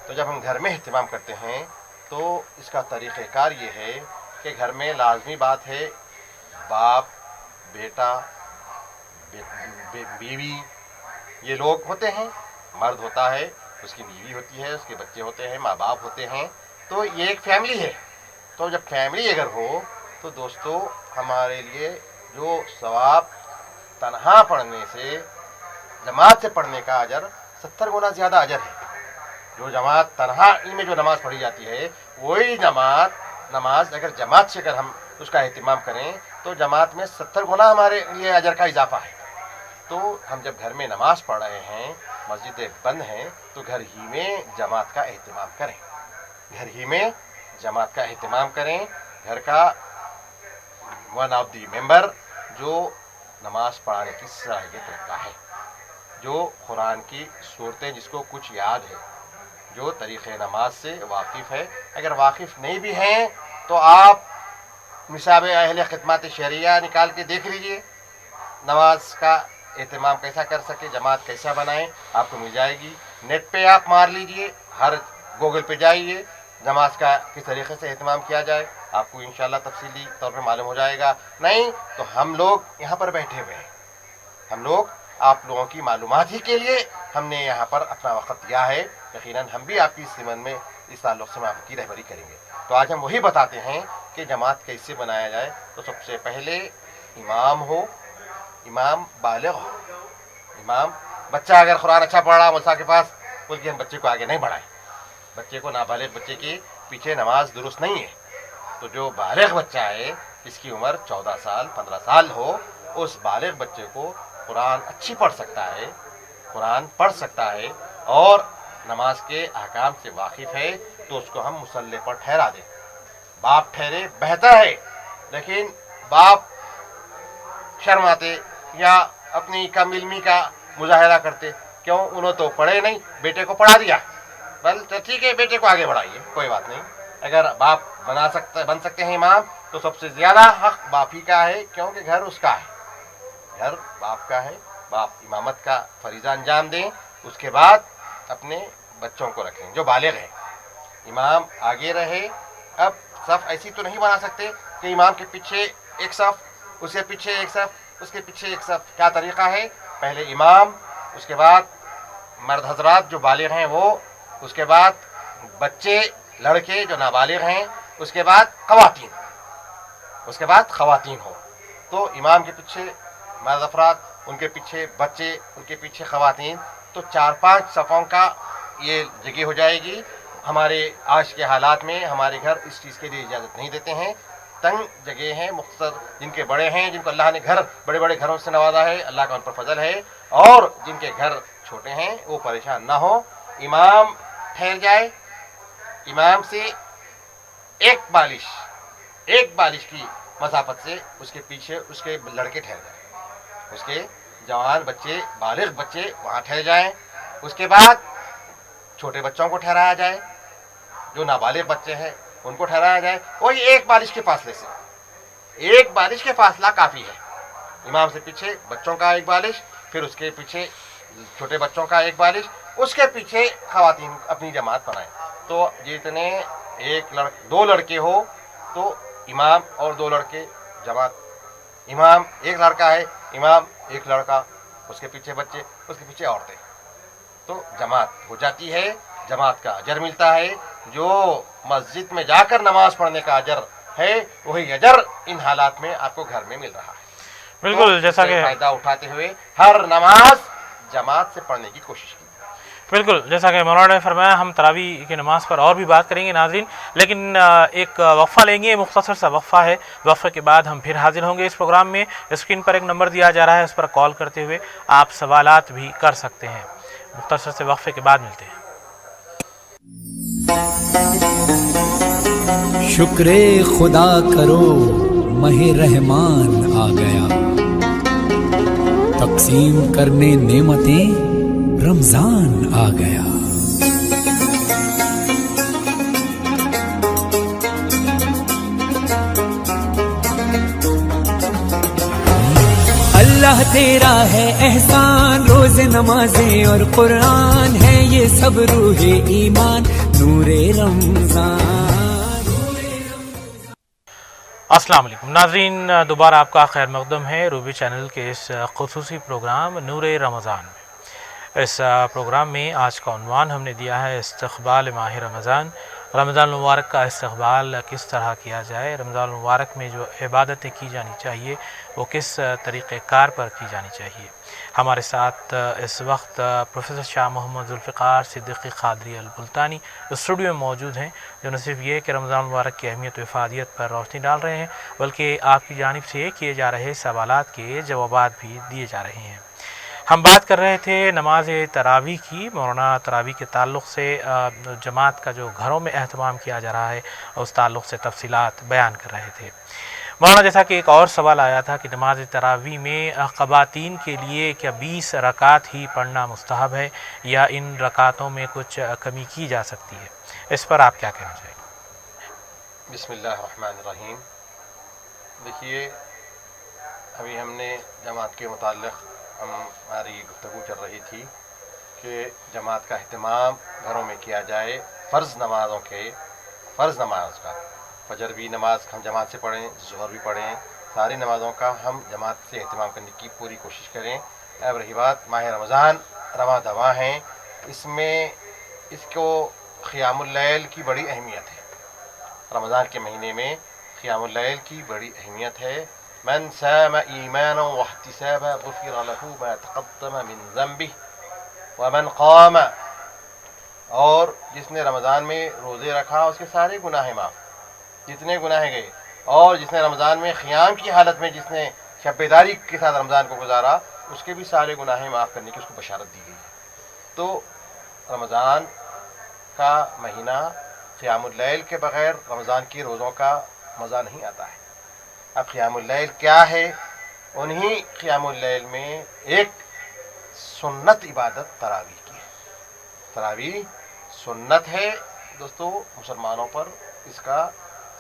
تو جب ہم گھر میں اہتمام کرتے ہیں تو اس کا طریقہ کار یہ ہے کہ گھر میں لازمی بات ہے باپ، بیٹا، بیوی، یہ لوگ ہوتے ہیں، مرد ہوتا ہے، اس کی بیوی ہوتی ہے، اس کے بچے ہوتے ہیں، ماں باپ ہوتے ہیں. تو یہ ایک فیملی ہے. تو جب فیملی اگر ہو تو دوستو ہمارے لیے جو ثواب تنہا پڑھنے سے جماعت سے پڑھنے کا اجر 70 گنا زیادہ اجر ہے. جو جماعت تنہا میں جو نماز پڑھی جاتی ہے وہی نماز اگر جماعت سے اگر ہم اس کا اہتمام کریں تو جماعت میں 70 گنا ہمارے لیے اجر کا اضافہ ہے. تو ہم جب گھر میں نماز پڑھ رہے ہیں، مسجدیں بند ہیں، تو گھر ہی میں جماعت کا اہتمام کریں. گھر ہی میں جماعت کا اہتمام کریں. گھر کا ون آف دی ممبر جو نماز پڑھانے کی صلاحیت رکھتا ہے، جو قرآن کی صورتیں جس کو کچھ یاد ہے، جو طریقہ نماز سے واقف ہے. اگر واقف نہیں بھی ہیں تو آپ نصاب اہل خدمات شرعیہ نکال کے دیکھ لیجئے، نماز کا اہتمام کیسا کر سکے، جماعت کیسا بنائیں، آپ کو مل جائے گی. نیٹ پہ آپ مار لیجئے، ہر گوگل پہ جائیے، نماز کا کس طریقے سے اہتمام کیا جائے، آپ کو انشاءاللہ تفصیلی طور پہ معلوم ہو جائے گا. نہیں تو ہم لوگ یہاں پر بیٹھے ہوئے ہیں، ہم لوگ آپ لوگوں کی معلومات ہی کے لیے ہم نے یہاں پر اپنا وقت دیا ہے. یقیناً ہم بھی آپ کی سمن میں اس تعلق سے آپ کی رہبری کریں گے. تو آج ہم وہی بتاتے ہیں کہ جماعت کیسے بنایا جائے. تو سب سے پہلے امام ہو، امام بالغ ہو. امام بچہ اگر قرآن اچھا پڑھ رہا ملسا کے پاس، بول کے ہم بچے کو آگے نہیں بڑھائیں. بچے کو نابالغ بچے کے پیچھے نماز درست نہیں ہے. تو جو بالغ بچہ ہے، جس کی عمر 14 سال 15 سال ہو، اس بالغ بچے کو قرآن اچھی پڑھ سکتا ہے، قرآن پڑھ سکتا ہے اور نماز کے احکام سے واقف ہے، تو اس کو ہم مصلی پر ٹھہرا دیں. باپ ٹھہرے بہتر ہے، لیکن باپ شرماتے یا اپنی کم علمی کا مظاہرہ کرتے، کیوں انہوں تو پڑھے نہیں، بیٹے کو پڑھا دیا، بل تو ٹھیک ہے بیٹے کو آگے بڑھائیے، کوئی بات نہیں. اگر باپ بن سکتے ہیں امام تو سب سے زیادہ حق باپ ہی کا ہے، کیونکہ گھر اس کا ہے، گھر باپ کا ہے. باپ امامت کا فریضہ انجام دیں، اس کے بعد اپنے بچوں کو رکھیں جو بالغ ہیں. امام آگے رہے. اب صف ایسی تو نہیں بنا سکتے کہ امام کے پیچھے ایک صف، اس کے پیچھے ایک صف، اس کے پیچھے ایک صف. کیا طریقہ ہے؟ پہلے امام، اس کے بعد مرد حضرات جو بالغ ہیں وہ، اس کے بعد بچے لڑکے جو نابالغ ہیں، اس کے بعد خواتین، اس کے بعد خواتین ہو. تو امام کے پیچھے مرد افراد، ان کے پیچھے بچے، ان کے پیچھے خواتین. تو 4-5 صفوں کا یہ جگہ ہو جائے گی. ہمارے آج کے حالات میں ہمارے گھر اس چیز کے لیے اجازت نہیں دیتے ہیں. تنگ جگہ ہیں، مختصر، جن کے بڑے ہیں، جن کو اللہ نے گھر بڑے بڑے گھروں سے نوازا ہے، اللہ کا ان پر فضل ہے، اور جن کے گھر چھوٹے ہیں وہ پریشان نہ ہو. امام ٹھہر جائے، امام سے ایک بالش کی مسافت سے اس کے پیچھے اس کے لڑکے ٹھہر جائیں، اس کے جوان بچے، بالغ بچے وہاں ٹھہر جائیں. اس کے بعد چھوٹے بچوں کو ٹھہرایا جائے، جو نابالغ بچے ہیں ان کو ٹھہرایا جائے. وہی ایک بالش کے فاصلے سے، ایک بالش کے فاصلہ کافی ہے. امام سے پیچھے بچوں کا ایک بالش، پھر اس کے پیچھے چھوٹے بچوں کا ایک بالش، اس کے پیچھے خواتین اپنی جماعت بنائیں. تو جتنے دو لڑکے ہو تو امام اور 2 لڑکے جماعت. امام ایک لڑکا ہے، امام ایک لڑکا، اس کے پیچھے بچے، اس کے پیچھے عورتیں. تو جماعت ہو جاتی ہے، جماعت کا اجر ملتا ہے. جو مسجد میں جا کر نماز پڑھنے کا اجر ہے وہی اجر ان حالات میں آپ کو گھر میں مل رہا ہے. بالکل، جیسا کہ فائدہ اٹھاتے ہوئے ہر نماز جماعت سے پڑھنے کی کوشش کی. بالکل جیسا کہ مولانا نے فرمایا، ہم تراویح کی نماز پر اور بھی بات کریں گے ناظرین، لیکن ایک وقفہ لیں گے. مختصر سا وقفہ ہے، وقفے کے بعد ہم پھر حاضر ہوں گے اس پروگرام میں. اسکرین پر ایک نمبر دیا جا رہا ہے، اس پر کال کرتے ہوئے آپ سوالات بھی کر سکتے ہیں. مختصر سے وقفے کے بعد ملتے ہیں. شکر خدا کرو ماہ رحمان آ گیا، तकसीम करने नेमतें, रमजान आ गया। अल्लाह तेरा है एहसान, रोज़े नमाजें और कुरान है ये सब रूहे ईमान, नूरे रमजान। अस्सलाम वालेकुम नाज़रीन, दोबारा आपका खैर मक़दम है रूबी चैनल के इस ख़ुसूसी प्रोग्राम नूरे रमज़ान में। इस प्रोग्राम में आज का उन्वान हमने दिया है इस्तक़बाल माह रमज़ान। रमज़ान मुबारक का इस्तक़बाल किस तरह किया जाए, रमज़ान मुबारक में जो इबादतें की जानी चाहिए वो किस तरीक़ेकार पर की जानी चाहिए। हमारे साथ इस वक्त प्रोफेसर शाह मोहम्मद ज़ुल्फ़िकार सिद्दीक़ी क़ादरी अल-मुल्तानी स्टूडियो में मौजूद हैं, जो न सिर्फ ये कि रमज़ान मुबारक की अहमियत व इफ़ादियत पर रोशनी डाल रहे हैं, बल्कि आपकी जानिब से किए जा रहे सवालात के जवाबात भी दिए जा रहे हैं। हम बात कर रहे थे नमाज तरावी की। मौलाना तरावी के ताल्लुक़ से जमात का जो घरों में अहतमाम किया जा रहा है उस ताल्लुक़ से तफसीलात बयान कर रहे थे। मौलाना, जैसा कि एक और सवाल आया था कि नमाज तरावी में ख़वातीन के लिए क्या 20 रकात ही पढ़ना मुस्तहब है या इन रकातों में कुछ कमी की जा सकती है, इस पर आप क्या कहना चाहेंगे? बिस्मिल्लाहिर्रहमानिर्रहीम। देखिए, अभी हमने जमात के मुताल्लिक़ हमारी गुफ्तगू चल रही थी कि जमात का अहतमाम घरों में किया जाए, फ़र्ज़ नमाज का, फजर भी नमाज हम जमात से पढ़ें, ज़ुहर भी पढ़ें, सारी नमाज़ों का हम जमात से अहतमाम करने की पूरी कोशिश करें। अब रही बात माह रमज़ान रवा दवा हैं, इसमें इसको क़ियामुल लैल की बड़ी अहमियत है। रमज़ान के महीने में क़ियामुल लैल की बड़ी अहमियत है। मन साम ईमाना वहतिसाबा गुफ़िर लहू मा तक़द्दम मिन ज़ंबिही व मन क़ाम, और जिसने रमज़ान में रोज़े रखा उसके सारे गुनाह माफ़, जितने गुनाह गए, और जिसने रमज़ान में क़ियाम की हालत में जिसने शब-ए-दारी के साथ रमज़ान को गुजारा उसके भी सारे गुनाह माफ़ करने की उसको बशारत दी गई है। तो रमज़ान का महीना क़ियामुल लैल के बग़ैर रमज़ान के रोज़ों का मज़ा नहीं आता है। अब क़ियामुल लैल क्या है? उन्हीं क़ियामुल लैल में एक सुन्नत इबादत तरावी की है। तरावी सुन्नत है दोस्तों, मुसलमानों पर इसका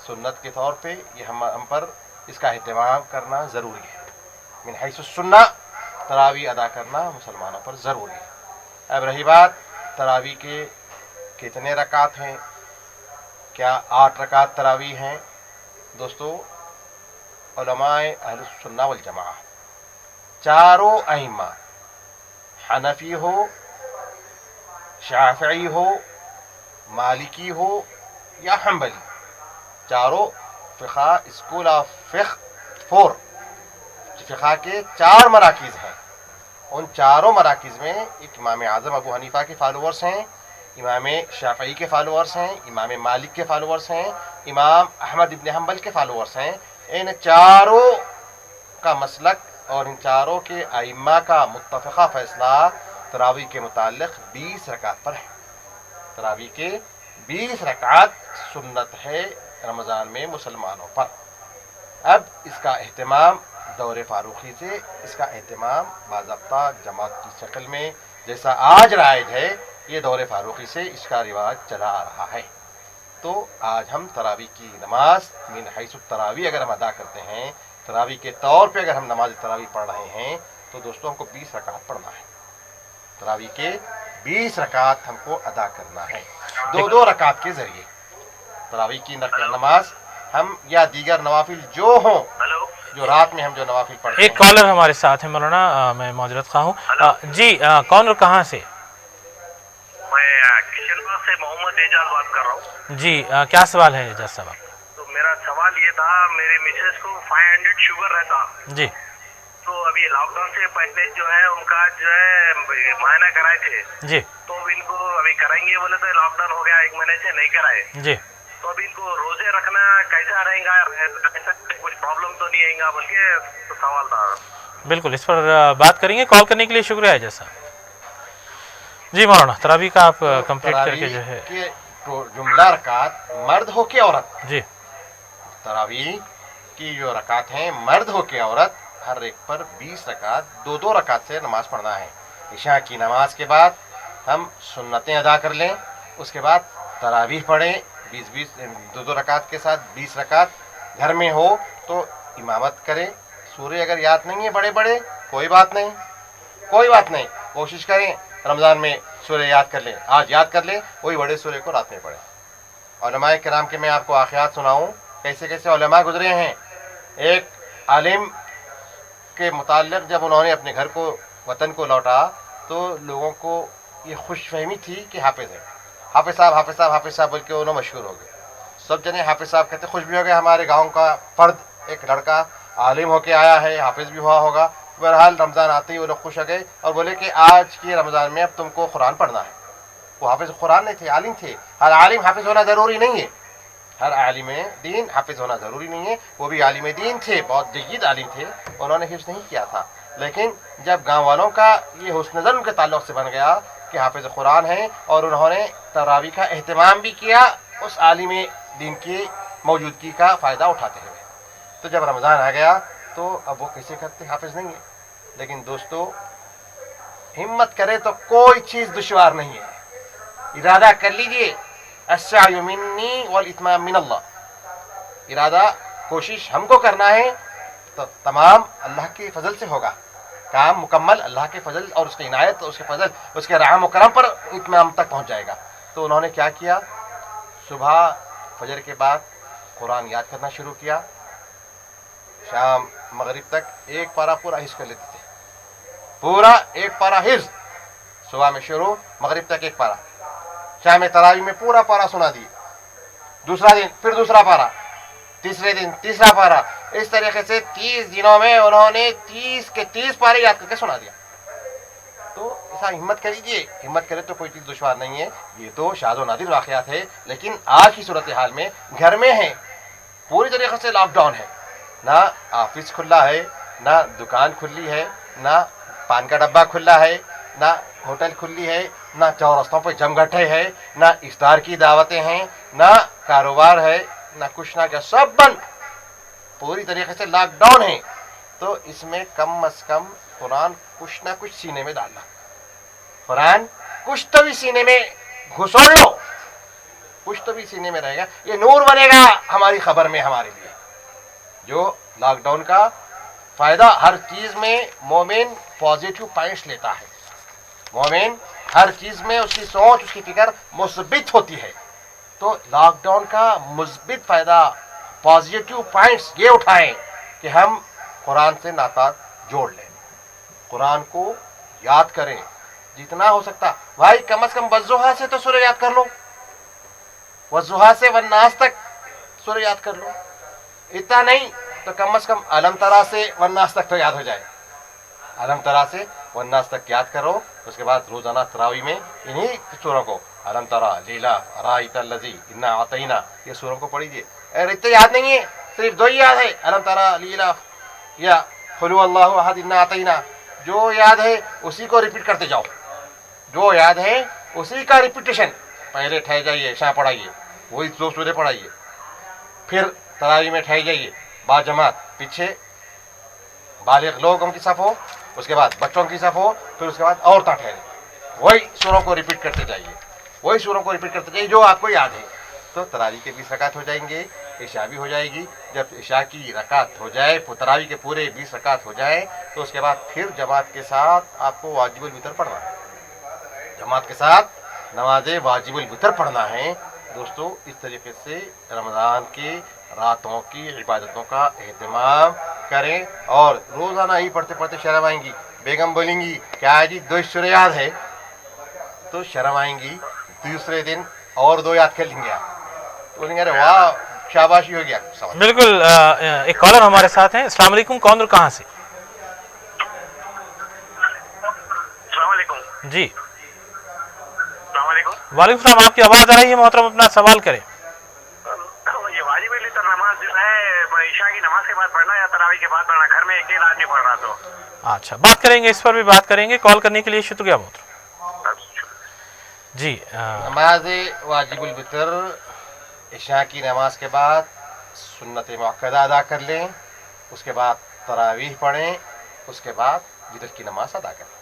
सुन्नत के तौर पे ये हम पर इसका एहतमाम करना ज़रूरी है। मिन हैसु सुन्ना, तरावी अदा करना मुसलमानों पर ज़रूरी है। अब रही बात तरावी के कितने रकात हैं, क्या 8 रकात तरावी हैं? दोस्तों, उलमाए अहलुस सुन्ना वल जमाअह चारों अइम्मा, हनफी हो, शाफ़िई हो, मालिकी हो या हम्बली, चारों फ़िक़ा स्कूल ऑफ फ़िक़ा के 4 मराकिज़ हैं। उन चारों मराकिज़ में एक इमाम आज़म अबू हनीफ़ा के फॉलोअर्स हैं, इमाम शाफ़िई के फॉलोअर्स हैं, इमाम मालिक के फॉलोअर्स हैं, इमाम अहमद इब्न हम्बल के फॉलोअर्स हैं। इन चारों का मसलक और इन चारों के अइम्मा का मुत्तफ़क़ा फ़ैसला तरावी के मुताल्लिक़ 20 रकात पर है। तरावी के 20 रकात सुन्नत है रमज़ान में मुसलमानों पर। अब इसका एहतमाम दौरे फ़ारूक़ी से, इसका एहतमाम बाज़ाब्ता जमात की शक्ल में जैसा आज राइज है, ये दौरे फ़ारूक़ी से इसका रिवाज चला आ रहा है। तो आज हम तरावी की नमाज मिन हैसु तरावी अगर हम अदा करते हैं, तरावी के तौर पे अगर हम नमाज तरावी पढ़ रहे हैं, तो दोस्तों हमको 20 रकात पढ़ना है। तरावी के 20 रकात हमको अदा करना है, 2-2 रकात के ज़रिए। तरावी की नमाज हम या दीगर नवाफिल जो हों, जो रात में हम जो नवाफिल पढ़ते हैं। एक कॉलर हमारे साथ है मौलाना, मैं माजरत खा हूँ जी, कौन और कहाँ से? मैं किशनगंज से मोहम्मद एजाज बात कर रहा हूँ जी। क्या सवाल है एजाज साहब? तो मेरा सवाल ये था, मेरी मिसेस को 500 शुगर रहता जी। तो अभी लॉकडाउन से पहले जो है उनका जो है मुआयना कराए थे जी। तो इनको अभी कराएंगे बोले तो लॉकडाउन हो गया, 1 महीने से नहीं कराए जी। तो अभी इनको रोजे रखना कैसा रहेगा, कुछ प्रॉब्लम तो नहीं आएगा बोल के तो सवाल था। बिल्कुल, इस पर बात करेंगे। कॉल करने के लिए शुक्रिया एजाज साहब। जी मौलाना, तरावी का आप कंप्लीट करके जो है कि जुमला रकात मर्द हो के औरत, जी, तरावी की जो रकात हैं मर्द हो के औरत हर एक पर 20 रकात 2-2 रकात से नमाज पढ़ना है। इशा की नमाज के बाद हम सुन्नतें अदा कर लें, उसके बाद तरावीह पढ़ें 20-20 2-2 रकात के साथ 20 रकात। घर में हो तो इमामत करें। सूर्य अगर याद नहीं है बड़े बड़े कोई बात नहीं, कोई बात नहीं, कोशिश करें रमज़ान में सूर्य याद कर लें, आज याद कर लें, वही बड़े सूर्य को रात में पढ़ें। उलमाए किराम के मैं आपको वाक़यात सुनाऊँ कैसे कैसे उलमा गुजरे हैं। एक आलिम के मुताल्लिक़ जब उन्होंने अपने घर को वतन को लौटा तो लोगों को ये खुशफहमी थी कि हाफिज़ है, हाफिज़ साहब हाफिज़ साहब हाफिज़ साहब बोल के उन्होंने मशहूर हो गए। सब जने हाफिज़ साहब कहते, खुश भी हो गए हमारे गांव का फ़र्द एक लड़का आलिम होके आया है, हाफिज़ भी हुआ होगा। बहरहाल रमज़ान आते ही वो लोग खुश हो गए और बोले कि आज की रमज़ान में अब तुमको कुरान पढ़ना है। वो हाफिज़ कुरान नहीं थे, आलिम थे। हर आलिम हाफिज़ होना ज़रूरी नहीं है, हर आलिम दीन हाफिज़ होना ज़रूरी नहीं है। वो भी आलिम दीन थे, बहुत जय्यद आलिम थे, उन्होंने हिफ्ज़ नहीं किया था। लेकिन जब गाँव वालों का ये हुस्न ज़न के ताल्लुक़ से बन गया कि हाफिज़ कुरान हैं और उन्होंने तरावी का अहतमाम भी किया उस आलिम दीन की मौजूदगी का फ़ायदा उठाते हुए, तो जब रमज़ान आ गया तो अब वो कैसे करते, हाफिज़ नहीं है। लेकिन दोस्तों हिम्मत करें तो कोई चीज़ दुश्वार नहीं है। इरादा कर लीजिए, अस्सायु मिन्नी वल इत्माम मिनल्लाह। इरादा कोशिश हमको करना है तो तमाम अल्लाह के फजल से होगा, काम मुकम्मल अल्लाह के फजल और उसकी इनायत, उसके फजल, उसके रहम व करम पर इत्माम तक पहुँच जाएगा। तो उन्होंने क्या किया, सुबह फजर के बाद कुरान याद करना शुरू किया, शाम मगरिब तक एक पारा पूरा हिफ्ज़ कर लेते थे, पूरा एक पारा हिफ्ज़, सुबह में शुरू मगरिब तक एक पारा, शाम तरावी में पूरा पारा सुना दिए, दूसरा दिन फिर दूसरा पारा, तीसरे दिन तीसरा पारा। इस तरीके से 30 दिनों में उन्होंने 30 के 30 पारे याद करके सुना दिया। तो ऐसा हिम्मत करिए, हिम्मत करे तो कोई चीज़ दुश्वार नहीं है। ये तो शाद व नादिर वाक़यात है, लेकिन आज की सूरत हाल में घर में है, पूरी तरीके से लॉकडाउन है, ना ऑफिस खुला है, ना दुकान खुली है, ना पान का डब्बा खुला है, ना होटल खुली है, ना चौरस्तों पर जमघटे है, ना इफ्तार की दावतें हैं, ना कारोबार है, ना कुछ ना क्या, सब बंद, पूरी तरीके से लॉकडाउन है। तो इसमें कम अज़ कम कुरान कुछ ना कुछ सीने में डालना, कुरान कुछ तो भी सीने में घुसोड़ लो, कुछ तो भी सीने में रहेगा, ये नूर बनेगा हमारी खबर में हमारे लिए। जो लॉकडाउन का फ़ायदा हर चीज़ में मोमिन पॉजिटिव पॉइंट्स लेता है, मोमिन हर चीज़ में उसकी सोच उसकी फिक्र मुस्बित होती है। तो लॉकडाउन का मुस्बित फ़ायदा पॉजिटिव पॉइंट्स ये उठाएं कि हम कुरान से नाता जोड़ लें, कुरान को याद करें जितना हो सकता। भाई कम अज़ कम वज़्ज़ुहा से तो सूरह याद कर लो, वज़्ज़ुहा से वन्नास तक सूरह याद कर लो, इतना नहीं तो कम अज़ कम अलम तरा से वन्नास तक तो याद हो जाए। अलम तरा से वन्नास तक याद करो, उसके बाद रोज़ाना तरावी में इन्हीं सूरों को अलम तरा लीला राइतल लज़ी इन्ना आतैना, ये सूरों को पढ़िए। अरे इतने याद नहीं है, सिर्फ दो ही याद है, अलम तरा लीला या खुल हुवल्लाहु अहद इन्ना आतैना, जो याद है उसी को रिपीट करते जाओ, जो याद है उसी का रिपीटेशन, पहले ठहर जाइए शाह पढ़ाइए, वही दो सूरे पढ़ाइए, फिर तरावी में ठहर जाइए बाजमात, पीछे बालिग लोगों की सफ़ हो, उसके बाद बच्चों की सफ़ हो, फिर उसके बाद औरतें ठहरे, वही सूरों को रिपीट करते जाइए, वही सूरों को रिपीट करते जाइए जो आपको याद है। तो तरावी के 20 रकात हो जाएंगे, इशा भी हो जाएगी। जब इशा की रकात हो जाए, तरावी के पूरे 20 रकात हो जाए, तो उसके बाद फिर जमात के साथ आपको वाजिबुल वितर पढ़ना है, जमात के साथ नमाज वाजिबुल वितर पढ़ना है। दोस्तों इस तरीके से रमज़ान की रातों की इबादतों का एहतमाम करें, और रोज़ाना ही पढ़ते पढ़ते शर्म आएंगी, बेगम बोलेंगी क्या जी 2 सूरह याद है, तो शर्म आएंगी, दूसरे दिन और 2 याद कर लेंगे आप, तो बोलेंगे अरे वाह शाबाशी हो गया। बिल्कुल। एक कॉलर हमारे साथ हैं। अस्सलाम वालेकुम, कौन और कहाँ से? अस्सलाम वालेकुम। जी अस्सलाम वालेकुम। वालेकुम सलाम, आपकी आवाज़ आ रही है मोहतरम, अपना सवाल करें। ये वाजिबुल वितर नमाज जो है ईशा की नमाज के बाद पढ़ना या तरावी के बाद पढ़ना, घर में अकेला आदमी पढ़ रहा तो? अच्छा, बात करेंगे, इस पर भी बात करेंगे। कॉल करने के लिए शुक्रिया मोहतरम जी। नमाज वाजिबुल वितर इशा की नमाज के बाद सुन्नत मुअक्कदा अदा कर लें, उसके बाद तरावीह पढ़ें, उसके बाद वितर की नमाज अदा करें।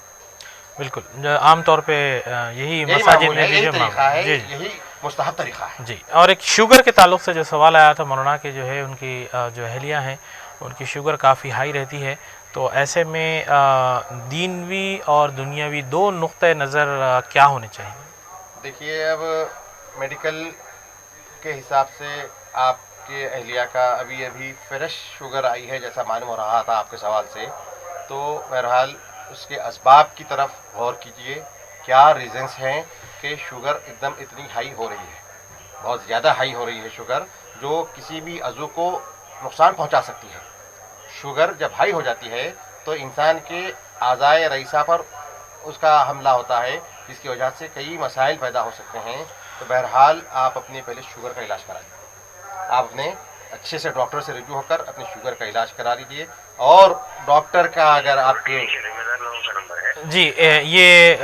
बिल्कुल, आम तौर पे यही मसाजिद में भी जो तरीका है, जी यही मुस्तहब तरीका है। जी। और एक शुगर के ताल्लुक़ से जो सवाल आया था मौलाना के, जो है उनकी जो अहलिया हैं उनकी शुगर काफ़ी हाई रहती है, तो ऐसे में दीनवी और दुनियावी दो नुक्ते नज़र क्या होने चाहिए? देखिए, अब मेडिकल के हिसाब से आपके अहलिया का अभी अभी फ्रेश शुगर आई है जैसा मालूम हो रहा था आपके सवाल से, तो बहरहाल उसके असबाब की तरफ गौर कीजिए, क्या रीज़न्स हैं कि शुगर एकदम इतनी हाई हो रही है, बहुत ज़्यादा हाई हो रही है शुगर, जो किसी भी अज़ू को नुकसान पहुंचा सकती है। शुगर जब हाई हो जाती है तो इंसान के आज़ाए रईसा पर उसका हमला होता है, जिसकी वजह से कई मसाइल पैदा हो सकते हैं। तो बहरहाल आप अपने पहले शुगर का इलाज करा लीजिए, आप अपने अच्छे से डॉक्टर से रिव्यू होकर अपने शुगर का इलाज करा लीजिए। और डॉक्टर का अगर आपके जिम्मेदार लोगों का नंबर है जी, ये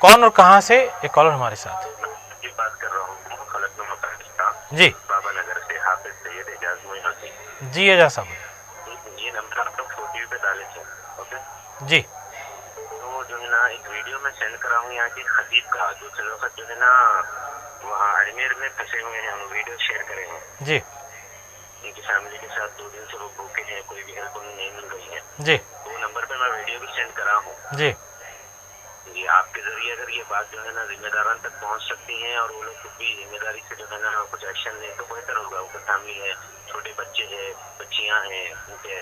कौन और कहाँ से? एक कॉलर हमारे साथ। जी, बात कर रहा हूँ खलक में मुताबिक जी बाबा नगर से हाफिज सैयद एजाज मोइन हसीन। जी, एजाज साहब ये नंबर आप लोग फोटो पे डाले थे, ओके? जी तो जो है ना एक वीडियो में सेंड करा हूँ यहाँ के खतीब का, दूसरे वक्त जो है ना वहाँ अजमेर में फंसे हुए हैं, हम वीडियो शेयर करे हैं जी उनकी फैमिली के साथ, 2 दिन से वो भूखे हैं, कोई भी हेल्प उन्हें नहीं मिल रही है। जी तो नंबर पे मैं वीडियो भी सेंड करा हूँ जी जी। आपके जरिए अगर ये बात जो है ना जिम्मेदारान तक पहुँच सकती है और वो लोग खुद भी जिम्मेदारी से जो है ना कुछ एक्शन लें तो बेहतर होगा। उनका फैमिली है, छोटे बच्चे हैं, बच्चियाँ हैं, उनके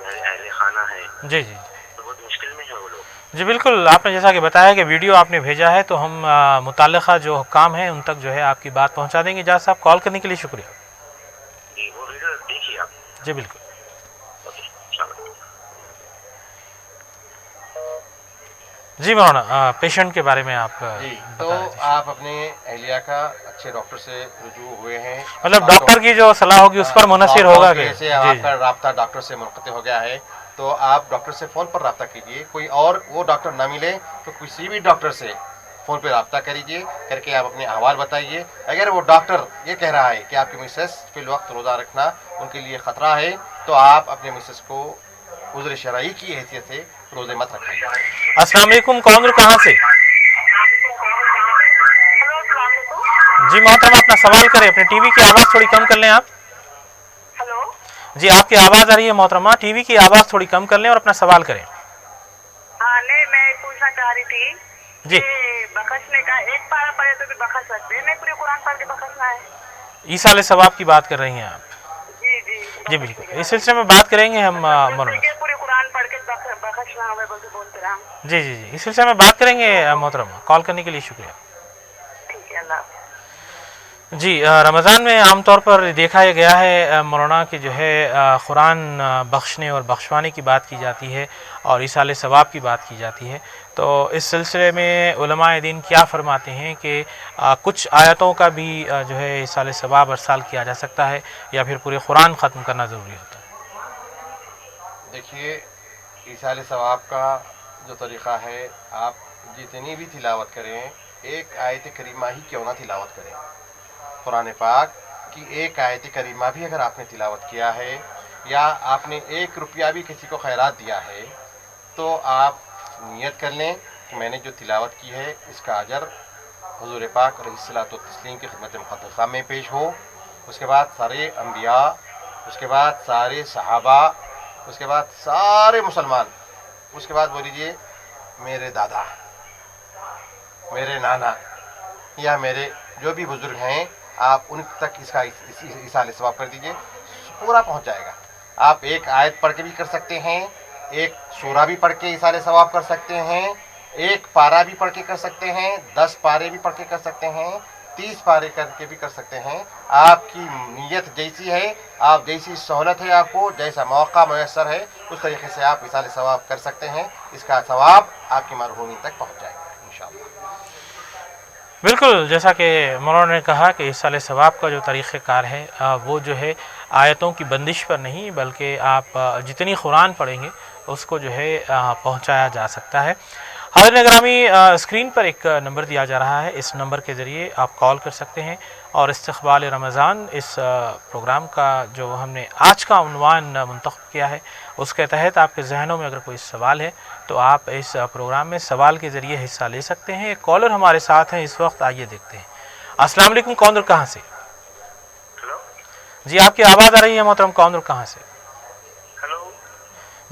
अहले खाना है, जी जी तो बहुत मुश्किल में है वो लोग। जी बिल्कुल, आपने जैसा कि बताया कि वीडियो आपने भेजा है, तो हम मुताल्लिक़ा जो हुक्काम हैं उन तक जो है आपकी बात पहुंचा देंगे। एजाज साहब, कॉल करने के लिए शुक्रिया। जी, वो वीडियो देखिए आप। जी बिल्कुल। ओके, शाबाश। जी मौलाना, पेशेंट के बारे में आप जी, तो बता रहे थे। आप अपने अहलिया का अच्छे डॉक्टर से रुजू हुए हैं, मतलब डॉक्टर की जो सलाह होगी उस पर मुनहसिर होगा कि जैसे आपका राब्ता डॉक्टर से मुनक़ते हो गया है, तो आप डॉक्टर से फ़ोन पर रब्ता कीजिए। कोई और वो डॉक्टर ना मिले तो किसी भी डॉक्टर से फ़ोन पर रब्ता करिए, करके आप अपने अहवाल बताइए। अगर वो डॉक्टर ये कह रहा है कि आपकी मिसेस फिल वक्त रोज़ा रखना उनके लिए ख़तरा है, तो आप अपने मिसेस को उज़्र शरई की हैसियत से रोज़े मत रखाइए। अस्सलाम वालेकुम, कौन और कहाँ से? जी मोहतरमा, अपना सवाल करें। अपने टीवी की आवाज़ थोड़ी कम कर लें आप। हेलो, जी, आपकी आवाज़ आ रही है मोहतरमा, टीवी की आवाज़ थोड़ी कम कर लें और अपना सवाल करें। हाँ नहीं, मैं पूछना चाह रही थी जी। कि बखशने का एक पारा पढ़े तो भी बखश सकते हैं, नहीं पूरे कुरान पढ़ के बखशना है? ईसाल सवाब की बात कर रही हैं आप? जी जी जी बिल्कुल, इस सिलसिले में बात करेंगे हम मौलाना। पूरे कुरान पढ़ के बखशना हमें बोलते रहा। जी जी जी, इस सिलसिले में बात करेंगे मोहतरमा। कॉल करने के लिए शुक्रिया। ठीक है, अल्लाह। जी, रमज़ान में आमतौर पर देखा गया है मौलाना कि जो है कुरान बख्शने और बख्शवाने की बात की जाती है और ईसाल सवाब की बात की जाती है। तो इस सिलसिले में उलमाए दीन क्या फरमाते हैं कि कुछ आयतों का भी जो है ईसाल सवाब अरसाल किया जा सकता है या फिर पूरे कुरान ख़त्म करना ज़रूरी होता है? देखिए, ईसाल सवाब का जो तरीक़ा है, आप जितनी भी तिलावत करें, एक आयत करीमा ही क्यों ना तिलावत करें, कुरान पाक की एक आयत करीमा भी अगर आपने तिलावत किया है या आपने 1 रुपया भी किसी को खैरात दिया है, तो आप नियत कर लें कि मैंने जो तिलावत की है इसका अजर हुज़ूर पाक अलैहिस्सलातु वस्सलाम की खिदमत मुक़द्दसा में पेश हो। उसके बाद सारे अंबिया, उसके बाद सारे सहाबा, उसके बाद सारे मुसलमान, उसके बाद बोल लीजिए मेरे दादा, मेरे नाना या मेरे जो भी बुज़ुर्ग हैं, आप उन तक इसका ईसाल सवाब कर दीजिए, पूरा पहुंच जाएगा। आप एक आयत पढ़ के भी कर सकते हैं, एक सूरा भी पढ़ के ईसाल सवाब कर सकते हैं, एक पारा भी पढ़ के कर सकते हैं, 10 पारे भी पढ़ के कर सकते हैं, 30 पारे करके भी कर सकते हैं। आपकी नीयत जैसी है, आप जैसी सहूलत है, आपको जैसा मौका मैसर है, उस तरीके से आप ईसाल सवाब कर सकते हैं। इसका सवाब आपकी मरहूमी तक पहुँच जाएगा इंशाअल्लाह। बिल्कुल, जैसा कि मौलाना ने कहा कि ईसाल सवाब का जो तरीक़ेकार है वो जो है आयतों की बंदिश पर नहीं, बल्कि आप जितनी कुरान पढ़ेंगे उसको जो है पहुंचाया जा सकता है। حاضرین گرامی، اسکرین پر ایک نمبر دیا جا رہا ہے، اس نمبر کے ذریعے آپ کال کر سکتے ہیں اور استقبال رمضان اس پروگرام کا جو ہم نے آج کا عنوان منتخب کیا ہے اس کے تحت آپ کے ذہنوں میں اگر کوئی سوال ہے تو آپ اس پروگرام میں سوال کے ذریعے حصہ لے سکتے ہیں۔ ایک کالر ہمارے ساتھ ہیں اس وقت، آئیے دیکھتے ہیں۔ السلام علیکم، کون اور کہاں سے؟ ہلو جی آپ کی آواز آ رہی ہے محترم، کون اور کہاں سے؟ ہلو،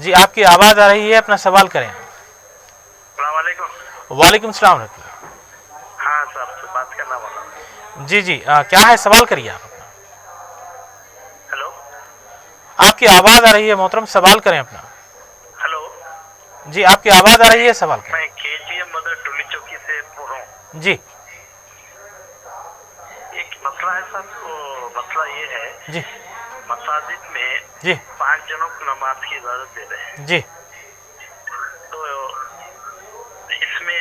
جی آپ کی آواز آ رہی ہے، اپنا سوال کریں۔ السلام علیکم۔ وعلیکم السلام ورحمۃ اللہ۔ ہاں صاحب سے بات کرنا والا۔ جی جی کیا ہے سوال؟ کریے آپ اپنا۔ ہلو آپ کی آواز آ رہی ہے محترم، سوال کریں اپنا۔ ہلو، جی آپ کی آواز آ رہی ہے، سوال کریں۔ میں کے G M mother Toli Chowki سے بول رہا ہوں۔ جی ایک مسئلہ ہے صاحب، وہ مسئلہ یہ ہے، جی مساجد میں جی 5 جنوں کو نماز کی اجازت دے رہے ہیں، جی تو اس میں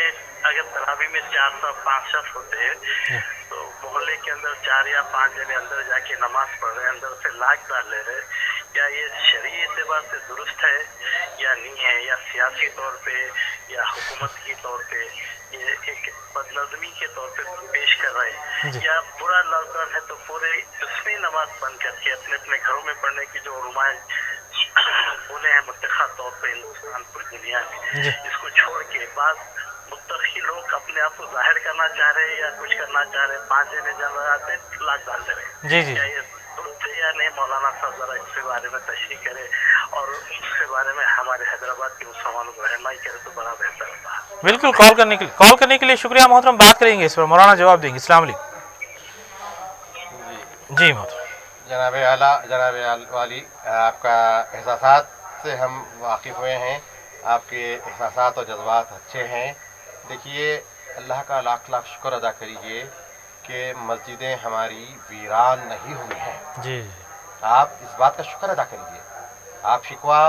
اگر تراویح میں 4 سے 5 شخص ہوتے ہیں تو محلے کے اندر 4 یا 5 جنے اندر جا کے نماز پڑھ رہے ہیں، اندر سے لاک ڈال لے رہے ہیں، کیا یہ شرعی اعتبار سے درست ہے یا نہیں ہے، یا سیاسی طور پہ یا حکومت کی طور پہ یہ ایک بدنظمی کے طور پہ پیش کر رہے ہیں، یا برا لاک ڈاؤن ہے تو پورے اس میں نماز بند کر کے اپنے اپنے گھروں میں پڑھنے کی جو علماء بولے ہیں متخص طور پہ ہندوستان پوری دنیا میں، اس کو چھوڑ کے بعض متقی لوگ اپنے آپ کو ظاہر کرنا چاہ رہے ہیں یا کچھ کرنا چاہ رہے ہیں، 5 جنے جان لگاتے لاک ڈال دے رہے ہیں۔ جی جی کیا یہ درست ہے یا نہیں؟ مولانا صاحب ذرا اس کے بارے میں تشریح کرے اور اس کے بارے میں ہمارے حیدرآباد کے مسلمانوں کو رہنمائی کرے تو بڑا بہتر ہوگا۔ بالکل، کال کرنے کے لیے شکریہ محترم، بات کریں گے اس پر، مولانا جواب دیں گے۔ السلام علیکم۔ جی محترم، جناب اعلیٰ، جناب والی، آپ کا احساسات سے ہم واقف ہوئے ہیں، آپ کے احساسات اور جذبات اچھے ہیں۔ دیکھیے، اللہ کا لاکھ لاکھ شکر ادا کریے کہ مسجدیں ہماری ویران نہیں ہوئی ہیں۔ جی آپ اس بات کا شکر ادا کریے۔ آپ شکوہ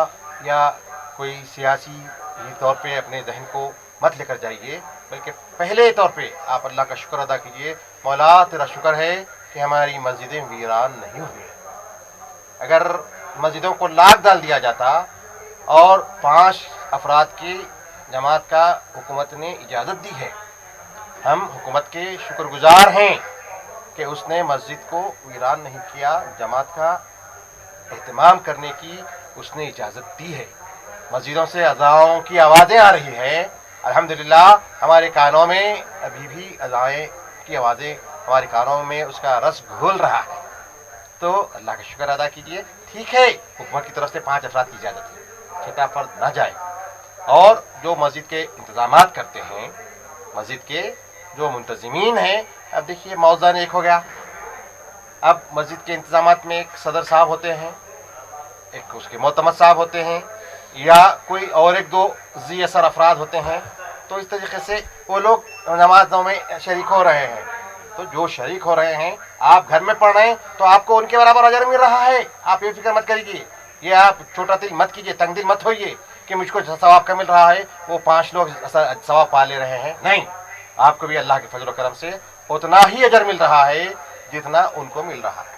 یا کوئی سیاسی طور پہ اپنے ذہن کو مت لے کر جائیے، بلکہ پہلے طور پہ آپ اللہ کا شکر ادا کیجیے، مولا تیرا شکر ہے کہ ہماری مسجدیں ویران نہیں ہوئی ہیں۔ اگر مسجدوں کو لاک ڈال دیا جاتا اور 5 افراد کی جماعت کا حکومت نے اجازت دی ہے، ہم حکومت کے شکر گزار ہیں کہ اس نے مسجد کو ویران نہیں کیا، جماعت کا اہتمام کرنے کی اس نے اجازت دی ہے۔ مسجدوں سے اذانوں کی آوازیں آ رہی ہیں، الحمدللہ ہمارے کانوں میں ابھی بھی اذان کی آوازیں، ہمارے کانوں میں اس کا رس گھول رہا ہے، تو اللہ کا شکر ادا کیجیے۔ ٹھیک ہے، حکومت کی طرف سے 5 افراد کی اجازت ہے، چھٹا فرد نہ جائے، اور جو مسجد کے انتظامات کرتے ہیں، مسجد کے جو منتظمین ہیں، اب دیکھیے موزن ایک ہو گیا، اب مسجد کے انتظامات میں ایک صدر صاحب ہوتے ہیں، ایک اس کے معتمد صاحب ہوتے ہیں، یا کوئی اور 1-2 ذی اثر افراد ہوتے ہیں، تو اس طریقے سے وہ لوگ نمازوں میں شریک ہو رہے ہیں۔ تو جو شریک ہو رہے ہیں، آپ گھر میں پڑھ رہے ہیں تو آپ کو ان کے برابر اجر مل رہا ہے، آپ یہ فکر مت کریے، یہ آپ چھوٹا دل مت کیجیے، تنگ دل مت ہوئیے کہ مجھ کو ثواب کا مل رہا ہے، وہ 5 لوگ ثواب پا لے رہے ہیں، نہیں، آپ کو بھی اللہ کے فضل و کرم سے اتنا ہی اجر مل رہا ہے جتنا ان کو مل رہا ہے۔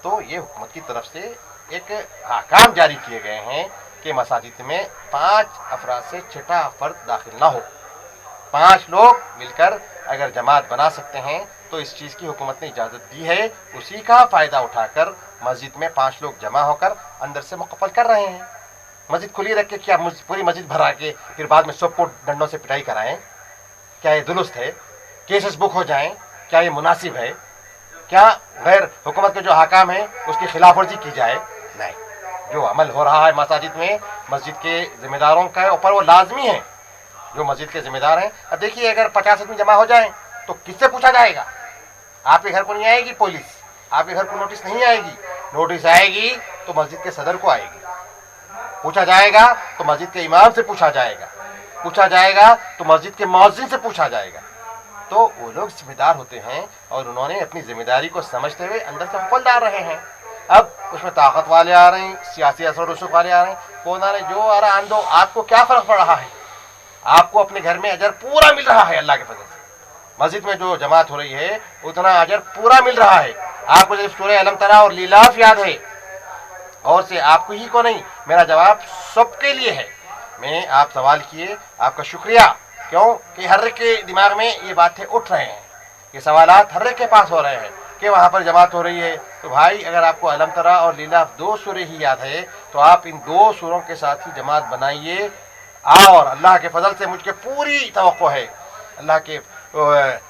تو یہ حکومت کی طرف سے ایک احکام جاری کیے گئے ہیں کہ مساجد میں 5 افراد سے چھٹا فرد داخل نہ ہو۔ 5 لوگ مل کر اگر جماعت بنا سکتے ہیں تو اس چیز کی حکومت نے اجازت دی ہے، اسی کا فائدہ اٹھا کر مسجد میں 5 لوگ جمع ہو کر اندر سے مقفل کر رہے ہیں۔ مسجد کھلی رکھ کے کیا پوری مسجد بھرا کے پھر بعد میں سب کو ڈنڈوں سے پٹائی کرائیں؟ کیا یہ درست ہے؟ کیسز بک ہو جائیں، کیا یہ مناسب ہے؟ کیا غیر حکومت کے جو حکام ہیں اس کی خلاف ورزی کی جائے؟ نہیں، جو عمل ہو رہا ہے مساجد میں، مسجد کے ذمہ داروں کا اوپر وہ لازمی ہے، جو مسجد کے ذمہ دار ہیں۔ اب دیکھیے، اگر 50 آدمی جمع ہو جائیں تو کس سے پوچھا جائے گا؟ آپ کے گھر کو نہیں آئے گی پولیس، آپ کے گھر کو نوٹس نہیں آئے گی، نوٹس آئے گی تو مسجد کے صدر کو آئے گی، پوچھا جائے گا تو مسجد کے امام سے پوچھا جائے گا، پوچھا جائے گا تو مسجد کے مؤذن سے پوچھا جائے گا۔ تو وہ لوگ ذمہ دار ہوتے ہیں اور انہوں نے اپنی ذمہ داری کو سمجھتے ہوئے اندر سے حکم ڈال رہے ہیں۔ اب اس میں طاقت والے آ رہے ہیں، سیاسی اثر و رسوخ والے آ رہے ہیں، کون آ رہے ہیں، جو آ رہا آن دو، آپ کو کیا فرق پڑ رہا ہے؟ آپ کو اپنے گھر میں اجر پورا مل رہا ہے اللہ کے فضل سے، مسجد میں جو جماعت ہو رہی ہے اتنا اجر پورا مل رہا ہے۔ آپ کو جب سورہ الم ترا اور لیلاف یاد ہے، اور سے آپ کو ہی کو نہیں، میرا جواب سب کے لیے ہے۔ میں آپ سوال کیے، آپ کا شکریہ क्यों कि हर एक के दिमाग में ये बातें उठ रहे हैं, ये सवालात हर एक के पास हो रहे हैं कि वहाँ पर जमात हो रही है। तो भाई अगर आपको अलम तरा और लीलाफ 2 सूरे ही याद है तो आप इन 2 सूरों के साथ ही जमात बनाइए। और अल्लाह के फजल से मुझे पूरी तवक्को है, अल्लाह के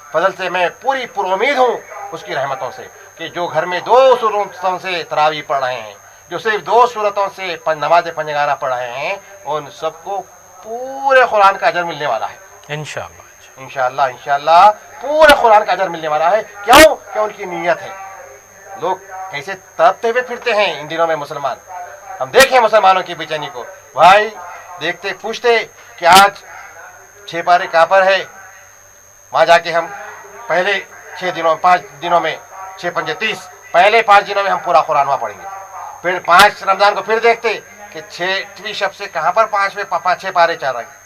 फजल से मैं पूरी पुरुमीद हूँ उसकी रहमतों से कि जो घर में 2 सूरतों से तरावी पढ़ रहे हैं, जो सिर्फ 2 सूरतों से नमाज पंजगाना पढ़ रहे हैं, उन सबको पूरे कुरान का अजर मिलने वाला है इंशाअल्लाह। इंशाअल्लाह पूरे कुरान का अजर मिलने वाला है। क्यों? क्या उनकी नीयत है। लोग कैसे तड़पते हुए फिरते हैं इन दिनों में मुसलमान, हम देखें मुसलमानों की बेचैनी को। भाई देखते पूछते कि आज 6 पारे कहाँ पर है, वहाँ जाके हम पहले 5 दिनों में 6 पंजे 30, पहले 5 दिनों में हम पूरा कुरान वहाँ पढ़ेंगे। फिर 5 रमज़ान को फिर देखते कि 6वीं शब से कहाँ पर 6 पारे चल रहे हैं।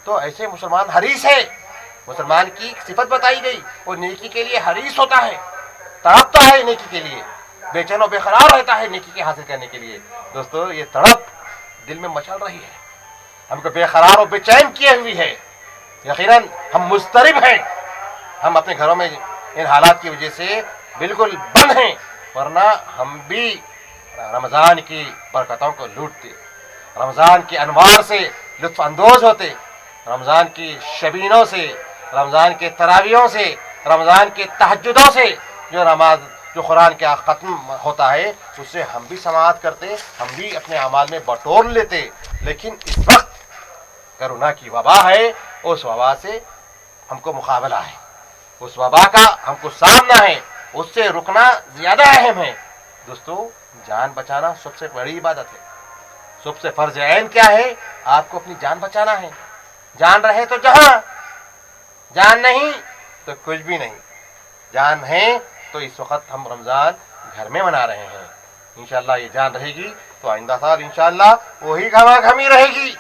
तो ऐसे मुसलमान हरीस है, मुसलमान की सिफत बताई गई, वो नेकी के लिए हरीस होता है, तड़पता है नेकी के लिए, बेचैन और बेकरार रहता है नेकी के हासिल करने के लिए। दोस्तों ये तड़प दिल में मचल रही है, हमको बेकरार और बेचैन किए हुई है। यकीनन हम मुस्तरिब हैं, हम अपने घरों में इन हालात की वजह से बिल्कुल बंद हैं, वरना हम भी रमज़ान की बरकतों को लूटते, रमज़ान के अनवार से लुत्फ़ अंदोज़ होते, रमज़ान की शबीनों से, रमज़ान के तरावियों से, रमज़ान के तहज्जुदों से जो कुरान का ख़त्म होता है उससे हम भी समाअत करते, हम भी अपने अमाल में बटोर लेते। लेकिन इस वक्त करोना की वबा है, उस वबा से हमको मुकाबला है, उस वबा का हमको सामना है, उससे रुकना ज़्यादा अहम है। दोस्तों जान बचाना सबसे बड़ी इबादत है, सबसे फर्ज ऐन क्या है, आपको अपनी जान बचाना है। जान रहे तो जहां, जान नहीं तो कुछ भी नहीं। जान है तो इस वक्त हम रमज़ान घर में मना रहे हैं, इंशाअल्लाह ये जान रहेगी तो आइंदा साल इंशाअल्लाह वही घमाघमी रहेगी,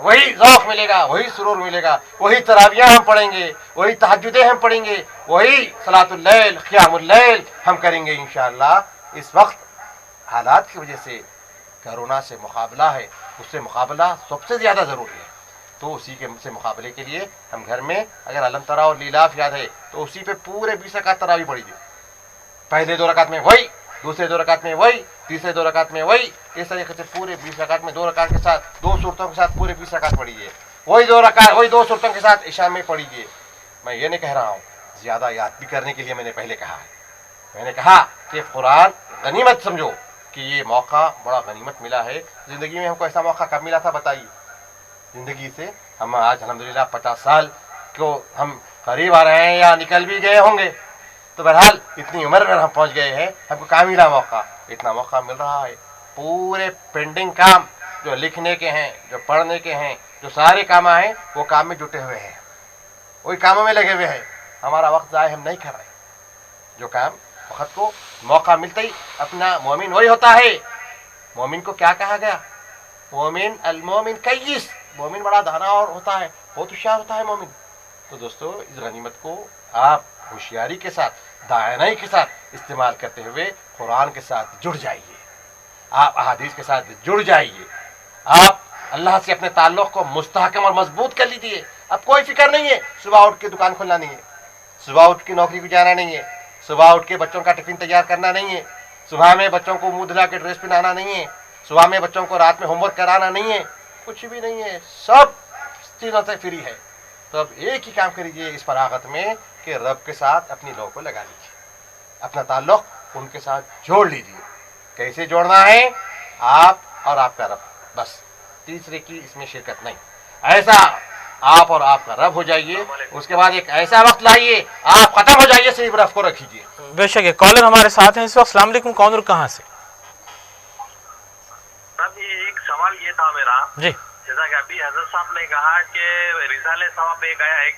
वही ज़ौक़ मिलेगा, वही सुरूर मिलेगा, वही तरावियाँ हम पढ़ेंगे, वही तहज्जुदें हम पढ़ेंगे, वही सलातुल लैल क़ियामुल लैल हम करेंगे इंशाअल्लाह। इस वक्त हालात की वजह से कोरोना से मुकाबला है, उससे मुकाबला सबसे ज़्यादा ज़रूरी है। तो उसी के से मुकाबले के लिए हम घर में अगर अलम तरा और लीलाफ याद है तो उसी पे पूरे 20 रकात तरावी पढ़ीजिए। पहले 2 रकात में वही, दूसरे 2 रकात में वही, तीसरे 2 रकात में वही, इस तरीके से पूरे 20 रकात में 2 रकात के साथ 2 सूरतों के साथ पूरे 20 रकात पढ़िए। वही 2 सूरतों के साथ इशा में पढ़िए। मैं ये नहीं कह रहा हूँ ज़्यादा याद भी करने के लिए, मैंने पहले कहा है, मैंने कहा कि कुरान गनीमत समझो कि ये मौका बड़ा गनीमत मिला है। ज़िंदगी में हमको ऐसा मौका कब मिला था बताइए? ज़िंदगी से हम आज अल्हम्दुलिल्लाह 50 साल को हम करीब आ रहे हैं या निकल भी गए होंगे, तो बहरहाल इतनी उम्र में हम पहुंच गए हैं, हमको कहाँ मिला मौका? इतना मौका मिल रहा है। पूरे पेंडिंग काम जो लिखने के हैं, जो पढ़ने के हैं, जो सारे काम हैं वो काम में जुटे हुए हैं, वही कामों में लगे हुए हैं। हमारा वक्त ज़ाय हम नहीं कर रहे। जो काम वक्त को मौका मिलते ही अपना मोमिन वही होता है। मोमिन को क्या कहा गया? मोमिन अल-मोमिन कय्यिस, मोमिन बड़ा दाना और होता है, बहुत होशियार होता है मोमिन। तो दोस्तों इस गनीमत को आप होशियारी के साथ, दानाई के साथ इस्तेमाल करते हुए कुरान के साथ जुड़ जाइए, आप अहादीस के साथ जुड़ जाइए, आप अल्लाह से अपने ताल्लुक़ को मुस्तहकम और मजबूत कर लीजिए। अब कोई फिक्र नहीं है सुबह उठ के दुकान खोलना नहीं है, सुबह उठ के नौकरी को जाना नहीं है, सुबह उठ के बच्चों का टिफिन तैयार करना नहीं है, सुबह में बच्चों को मुँह धुला के ड्रेस पहनाना नहीं है, सुबह में बच्चों को रात में होमवर्क कराना नहीं है, कुछ भी नहीं है, सब चीज़ों से फ्री है। तो अब एक ही काम करिए इस फरागत में कि रब के साथ अपनी लोगों को लगा लीजिए, अपना ताल्लुक़ उनके साथ जोड़ लीजिए। कैसे जोड़ना है? आप और आपका रब, बस, तीसरे की इसमें शिरकत नहीं। ऐसा आप और आपका रब हो जाइए, उसके बाद एक ऐसा वक्त लाइए आप खत्म हो जाइए, सिर्फ रब को रखिए। बेशक एक कॉलर हमारे साथ हैं इस वक्त। अस्सलाम वालेकुम, कौन और कहाँ से? एक सवाल ये था मेरा जी, जैसा कि अभी हजरत साहब ने कहा कि रिसाले सवाब एक आया, एक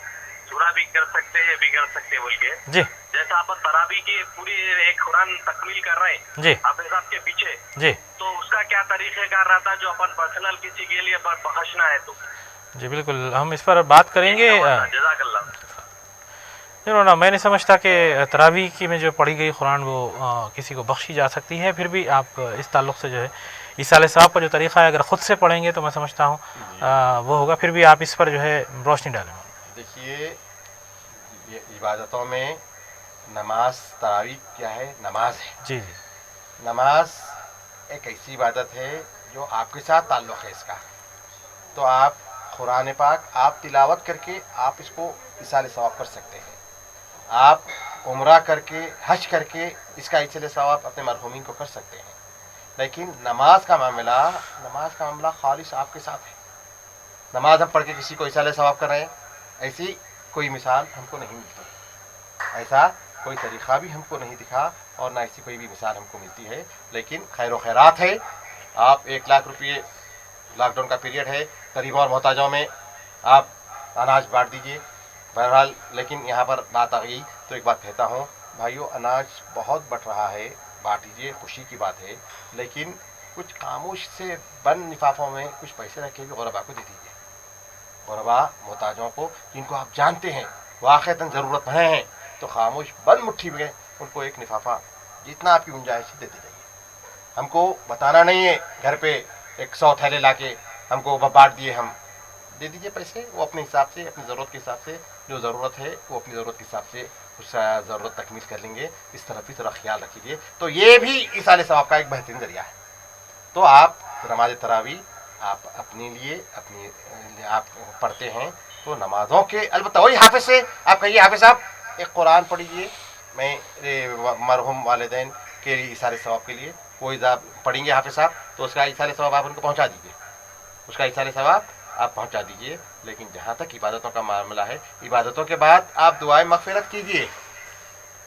सूरा भी कर सकते हैं, ये भी कर सकते हैं बोल के। जी, जैसा अपन तरावी की पूरी एक कुरान तकमील कर रहे हैं जी, अपने साहब के पीछे, जी, तो उसका क्या तरीक़ेकार रहता है जो अपन पर्सनल किसी के लिए बख्शना है तो? जी बिल्कुल, हम इस पर बात करेंगे। जज़ाकल्लाह। ना मैं नहीं समझता कि तरावी की में जो पढ़ी गई कुरान वो किसी को बख्शी जा सकती है। फिर भी आप इस ताल्लुक़ से जो है इसाले सवाब का जो तरीक़ा है अगर ख़ुद से पढ़ेंगे तो मैं समझता हूँ वो होगा, फिर भी आप इस पर जो है रोशनी डालें। देखिए, ये इबादतों में नमाज तरावी क्या है? नमाज है। जी जी। नमाज एक ऐसी इबादत है जो आपके साथ ताल्लुक़ है इसका। तो आप कुरान पाक आप तिलावत करके आप इसको इसाले सवाब कर सकते हैं। आप उम्रा करके हज करके इसका इसाले सवाब अपने मरहूमीन को कर सकते हैं। लेकिन नमाज का मामला खालिस आपके साथ है। नमाज हम पढ़ के किसी को इसाले सवाब कर रहे हैं, ऐसी कोई मिसाल हमको नहीं मिलती, ऐसा कोई तरीक़ा भी हमको नहीं दिखा और ना ऐसी कोई भी मिसाल हमको मिलती है। लेकिन खैर व खैरात है। आप 1 लाख रुपये, लॉकडाउन का पीरियड है, गरीबों और मोहताजों में आप अनाज बांट दीजिए। बहरहाल लेकिन यहाँ पर बात आ गई तो एक बात कहता हूँ भाइयों, अनाज बहुत बढ़ रहा है, बांट दीजिए, खुशी की बात है। लेकिन कुछ खामोश से बंद लिफाफों में कुछ पैसे रख के भी गुरबा को दे दीजिए। गुरबा मोहताजों को जिनको आप जानते हैं वाक़तन ज़रूरत हैं, तो खामोश बंद मुट्ठी में उनको एक लिफाफा जितना आपकी गुंजाइश देते जाइए। हमको बताना नहीं है घर पे 100 थैले ला के हमको बांट दिए, हम दे दीजिए पैसे, वो अपने हिसाब से, अपनी ज़रूरत के हिसाब से, जो ज़रूरत है वो अपनी ज़रूरत के हिसाब से उस ज़रूरत तकमील कर लेंगे। इस तरफ भी थोड़ा ख्याल रखिए। तो ये भी इसाले सवाब का एक बेहतरीन ज़रिया है। तो आप नमाज तरावी आप अपने लिए आप पढ़ते हैं तो नमाज़ों के अलबत्ता वही हाफिज़ से आप कहिए, हाफिज़ साहब एक कुरान पढ़िए, मैं मरहूम वालिदैन के इसाले सवाब के लिए कोई पढ़ेंगे हाफिज़ साहब, तो उसका इसाले सवाब आप उनको पहुँचा दीजिए, उसका इसाले सवाब आप पहुँचा दीजिए। लेकिन जहाँ तक इबादतों का मामला है, इबादतों के बाद आप दुआए मग़फ़िरत कीजिए।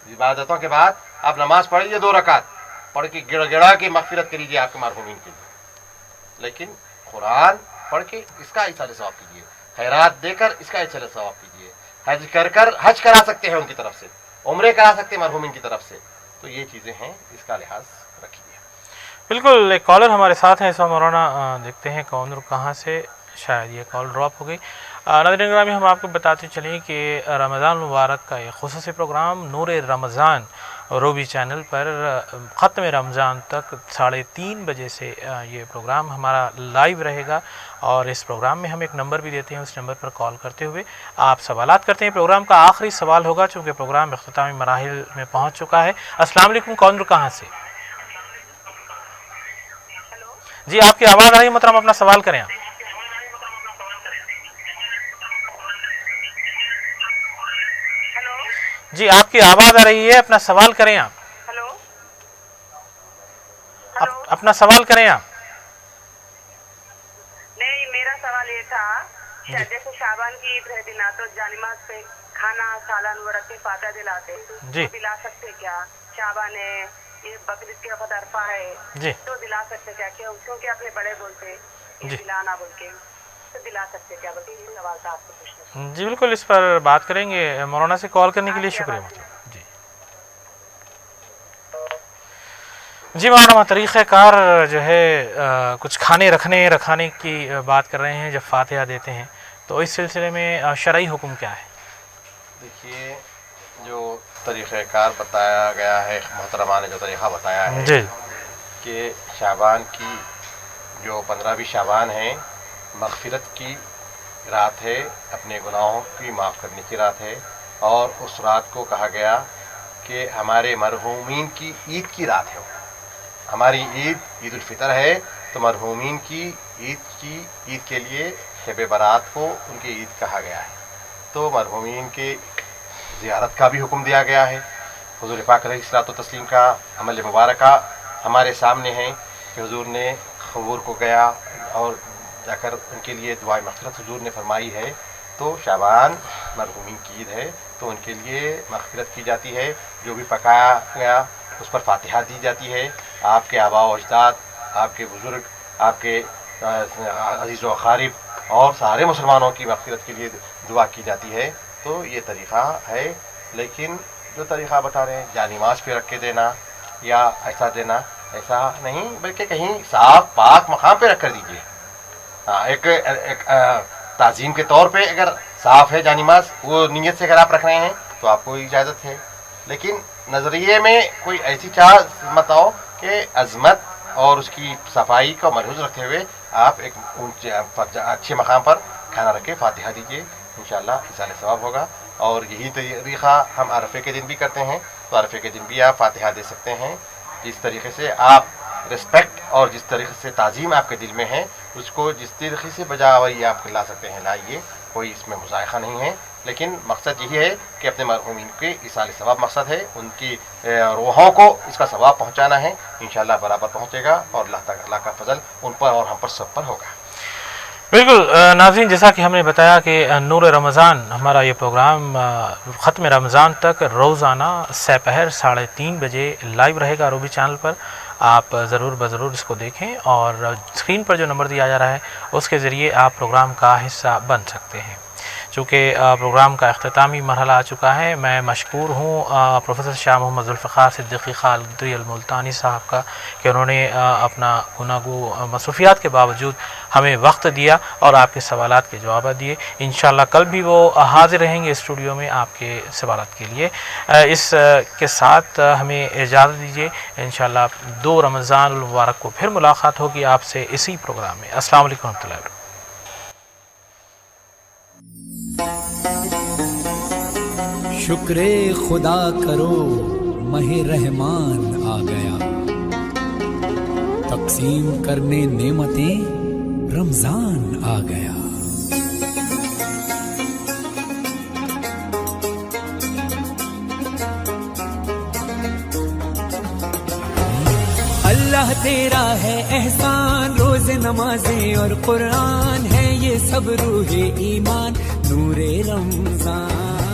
इबादतों के बाद आप नमाज़ पढ़िए, 2 रकात पढ़ के गिड़ा के मग़फ़िरत करिए आपके मरहूमीन के लिए। लेकिन कुरान पढ़ के इसका इसाले सवाब कीजिए, खैरात देकर इसका इसाले सवाब कीजिए, हज कर हज करा सकते हैं उनकी तरफ से, उम्रे करा सकते हैं मरहूमीन की तरफ से। तो ये चीज़ें हैं, इसका लिहाज रखिए। बिल्कुल। एक कॉलर हमारे साथ हैं इस वक्त, मौलाना देखते हैं कौन और कहाँ से, शायद ये कॉल ड्रॉप हो गई। नाज़रीन ग्रामी, हम आपको बताते चलें कि रमज़ान मुबारक का एक ख़ुसूसी प्रोग्राम नूर रमज़ान रूबी चैनल पर ख़त्म रमज़ान तक 3:30 बजे से ये प्रोग्राम हमारा लाइव रहेगा। और इस प्रोग्राम में हम एक नंबर भी देते हैं, उस नंबर पर कॉल करते हुए आप सवालात करते हैं। प्रोग्राम का आखिरी सवाल होगा चूँकि प्रोग्राम इख्तितामी मराहिल में पहुँच चुका है। अस्सलाम वालेकुम, कौन और कहाँ से? जी आपकी आवाज़ आ रही है मोहतरम, अपना सवाल करें आप। जी आपकी आवाज़ आ रही है, अपना सवाल करें आप। हेलो, अपना सवाल करें आप। नहीं, मेरा सवाल ये था, जैसे शाबान की ईद है दिना, तो जानिमाज पे खाना सालन वो रख के फातिहा दिलाते, जी तो दिला सकते क्या? शाबान है, ये बकरीद के वक्त अरफा है, जी तो दिला सकते क्या? क्योंकि अपने बड़े बोलते जी दिलाना बोल के, तो दिला सकते क्या? बल्कि ये सवाल था आपसे पूछना। जी बिल्कुल, इस पर बात करेंगे। मौलाना से कॉल करने के लिए शुक्रिया। जी जी मौलाना, तरीक़ाकार जो है कुछ रखाने की बात कर रहे हैं जब फातिहा देते हैं, तो इस सिलसिले में शरई हुक्म क्या है? देखिए, जो तरीक़ाकार बताया गया है, मोहतरमा ने जो तरीक़ा बताया है जी कि शाबान की जो 15वीं शाबान है, मग़फ़िरत की रात है, अपने गुनाहों की माफ़ करने की रात है। और उस रात को कहा गया कि हमारे मरहूमीन की ईद की रात है। हमारी ईद उल फ़ितर है, तो मरहूमीन की ईद के लिए शब बारात को उनकी ईद कहा गया है। तो मरहूमीन के ज़ियारत का भी हुक्म दिया गया है। हुज़ूर पाक अलैहिस्सलातु तस्लीम का अमल मुबारक हमारे सामने है कि हुज़ूर ने क़बूर को गया और जाकर उनके लिए दुआए मग़फ़िरत हुज़ूर ने फरमाई है। तो शाबान मरहूमीन की ईद है, तो उनके लिए मग़फ़िरत की जाती है। जो भी पकाया गया उस पर फातिहा दी जाती है। आपके आबा व अजदाद, आपके बुज़ुर्ग, आपके अज़ीज़ व अक़ारिब और सारे मुसलमानों की मग़फ़िरत के लिए दुआ की जाती है। तो ये तरीक़ा है। लेकिन जो तरीक़ा बता रहे हैं जानिमाज़ पे रख के देना या ऐसा देना, ऐसा नहीं, बल्कि कहीं साफ़ पाक मकाम पे रख कर दीजिए। एक ताज़ीम के तौर पे अगर साफ़ है जानिमाज़, वो नीयत से अगर आप रख रहे हैं तो आपको इजाज़त है। लेकिन नज़रिए में कोई ऐसी चाह मत आओ कि अज़मत اور اس کی صفائی کو ملحوظ رکھتے ہوئے آپ ایک اچھے مقام پر کھانا رکھ کے فاتحہ دیجیے، انشاءاللہ ایصال ثواب ہوگا. اور یہی طریقہ ہم عرفے کے دن بھی کرتے ہیں، تو عرفے کے دن بھی آپ فاتحہ دے سکتے ہیں. جس طریقے سے آپ رسپیکٹ اور جس طریقے سے تعظیم آپ کے دل میں ہے، اس کو جس طریقے سے بجاوری آپ لا سکتے ہیں لائیے، کوئی اس میں مذائقہ نہیں ہے. لیکن مقصد یہی ہے کہ اپنے مرحومین کے ایصال ثواب مقصد ہے، ان کی روحوں کو اس کا ثواب پہنچانا ہے. انشاءاللہ برابر پہنچے گا اور اللہ کا فضل ان پر اور ہم پر سب پر ہوگا. بالکل ناظرین، جیسا کہ ہم نے بتایا کہ نور رمضان ہمارا یہ پروگرام ختم رمضان تک روزانہ سپہر 3:30 بجے لائیو رہے گا روبی چینل پر. آپ ضرور بضرور اس کو دیکھیں اور اسکرین پر جو نمبر دیا جا رہا ہے اس کے ذریعے آپ پروگرام کا حصہ بن سکتے ہیں. چونکہ پروگرام کا اختتامی مرحلہ آ چکا ہے، میں مشکور ہوں پروفیسر شاہ محمد ذوالفقار صدیقی خالدری الملتانی صاحب کا کہ انہوں نے اپنا گناگو مصروفیات کے باوجود ہمیں وقت دیا اور آپ کے سوالات کے جوابات دیے. انشاءاللہ کل بھی وہ حاضر رہیں گے اسٹوڈیو میں آپ کے سوالات کے لیے. اس کے ساتھ ہمیں اجازت دیجیے، انشاءاللہ 2 رمضان المبارک کو پھر ملاقات ہوگی آپ سے اسی پروگرام میں. السلام علیکم ورحمۃ اللہ وبرکاتہ. شکر خدا کرو ماہ رحمان آ گیا، تقسیم کرنے نعمتیں رمضان آ گیا. اللہ تیرا ہے احسان، روز نمازیں اور قرآن ہے یہ سب روح ایمان، نور رمضان.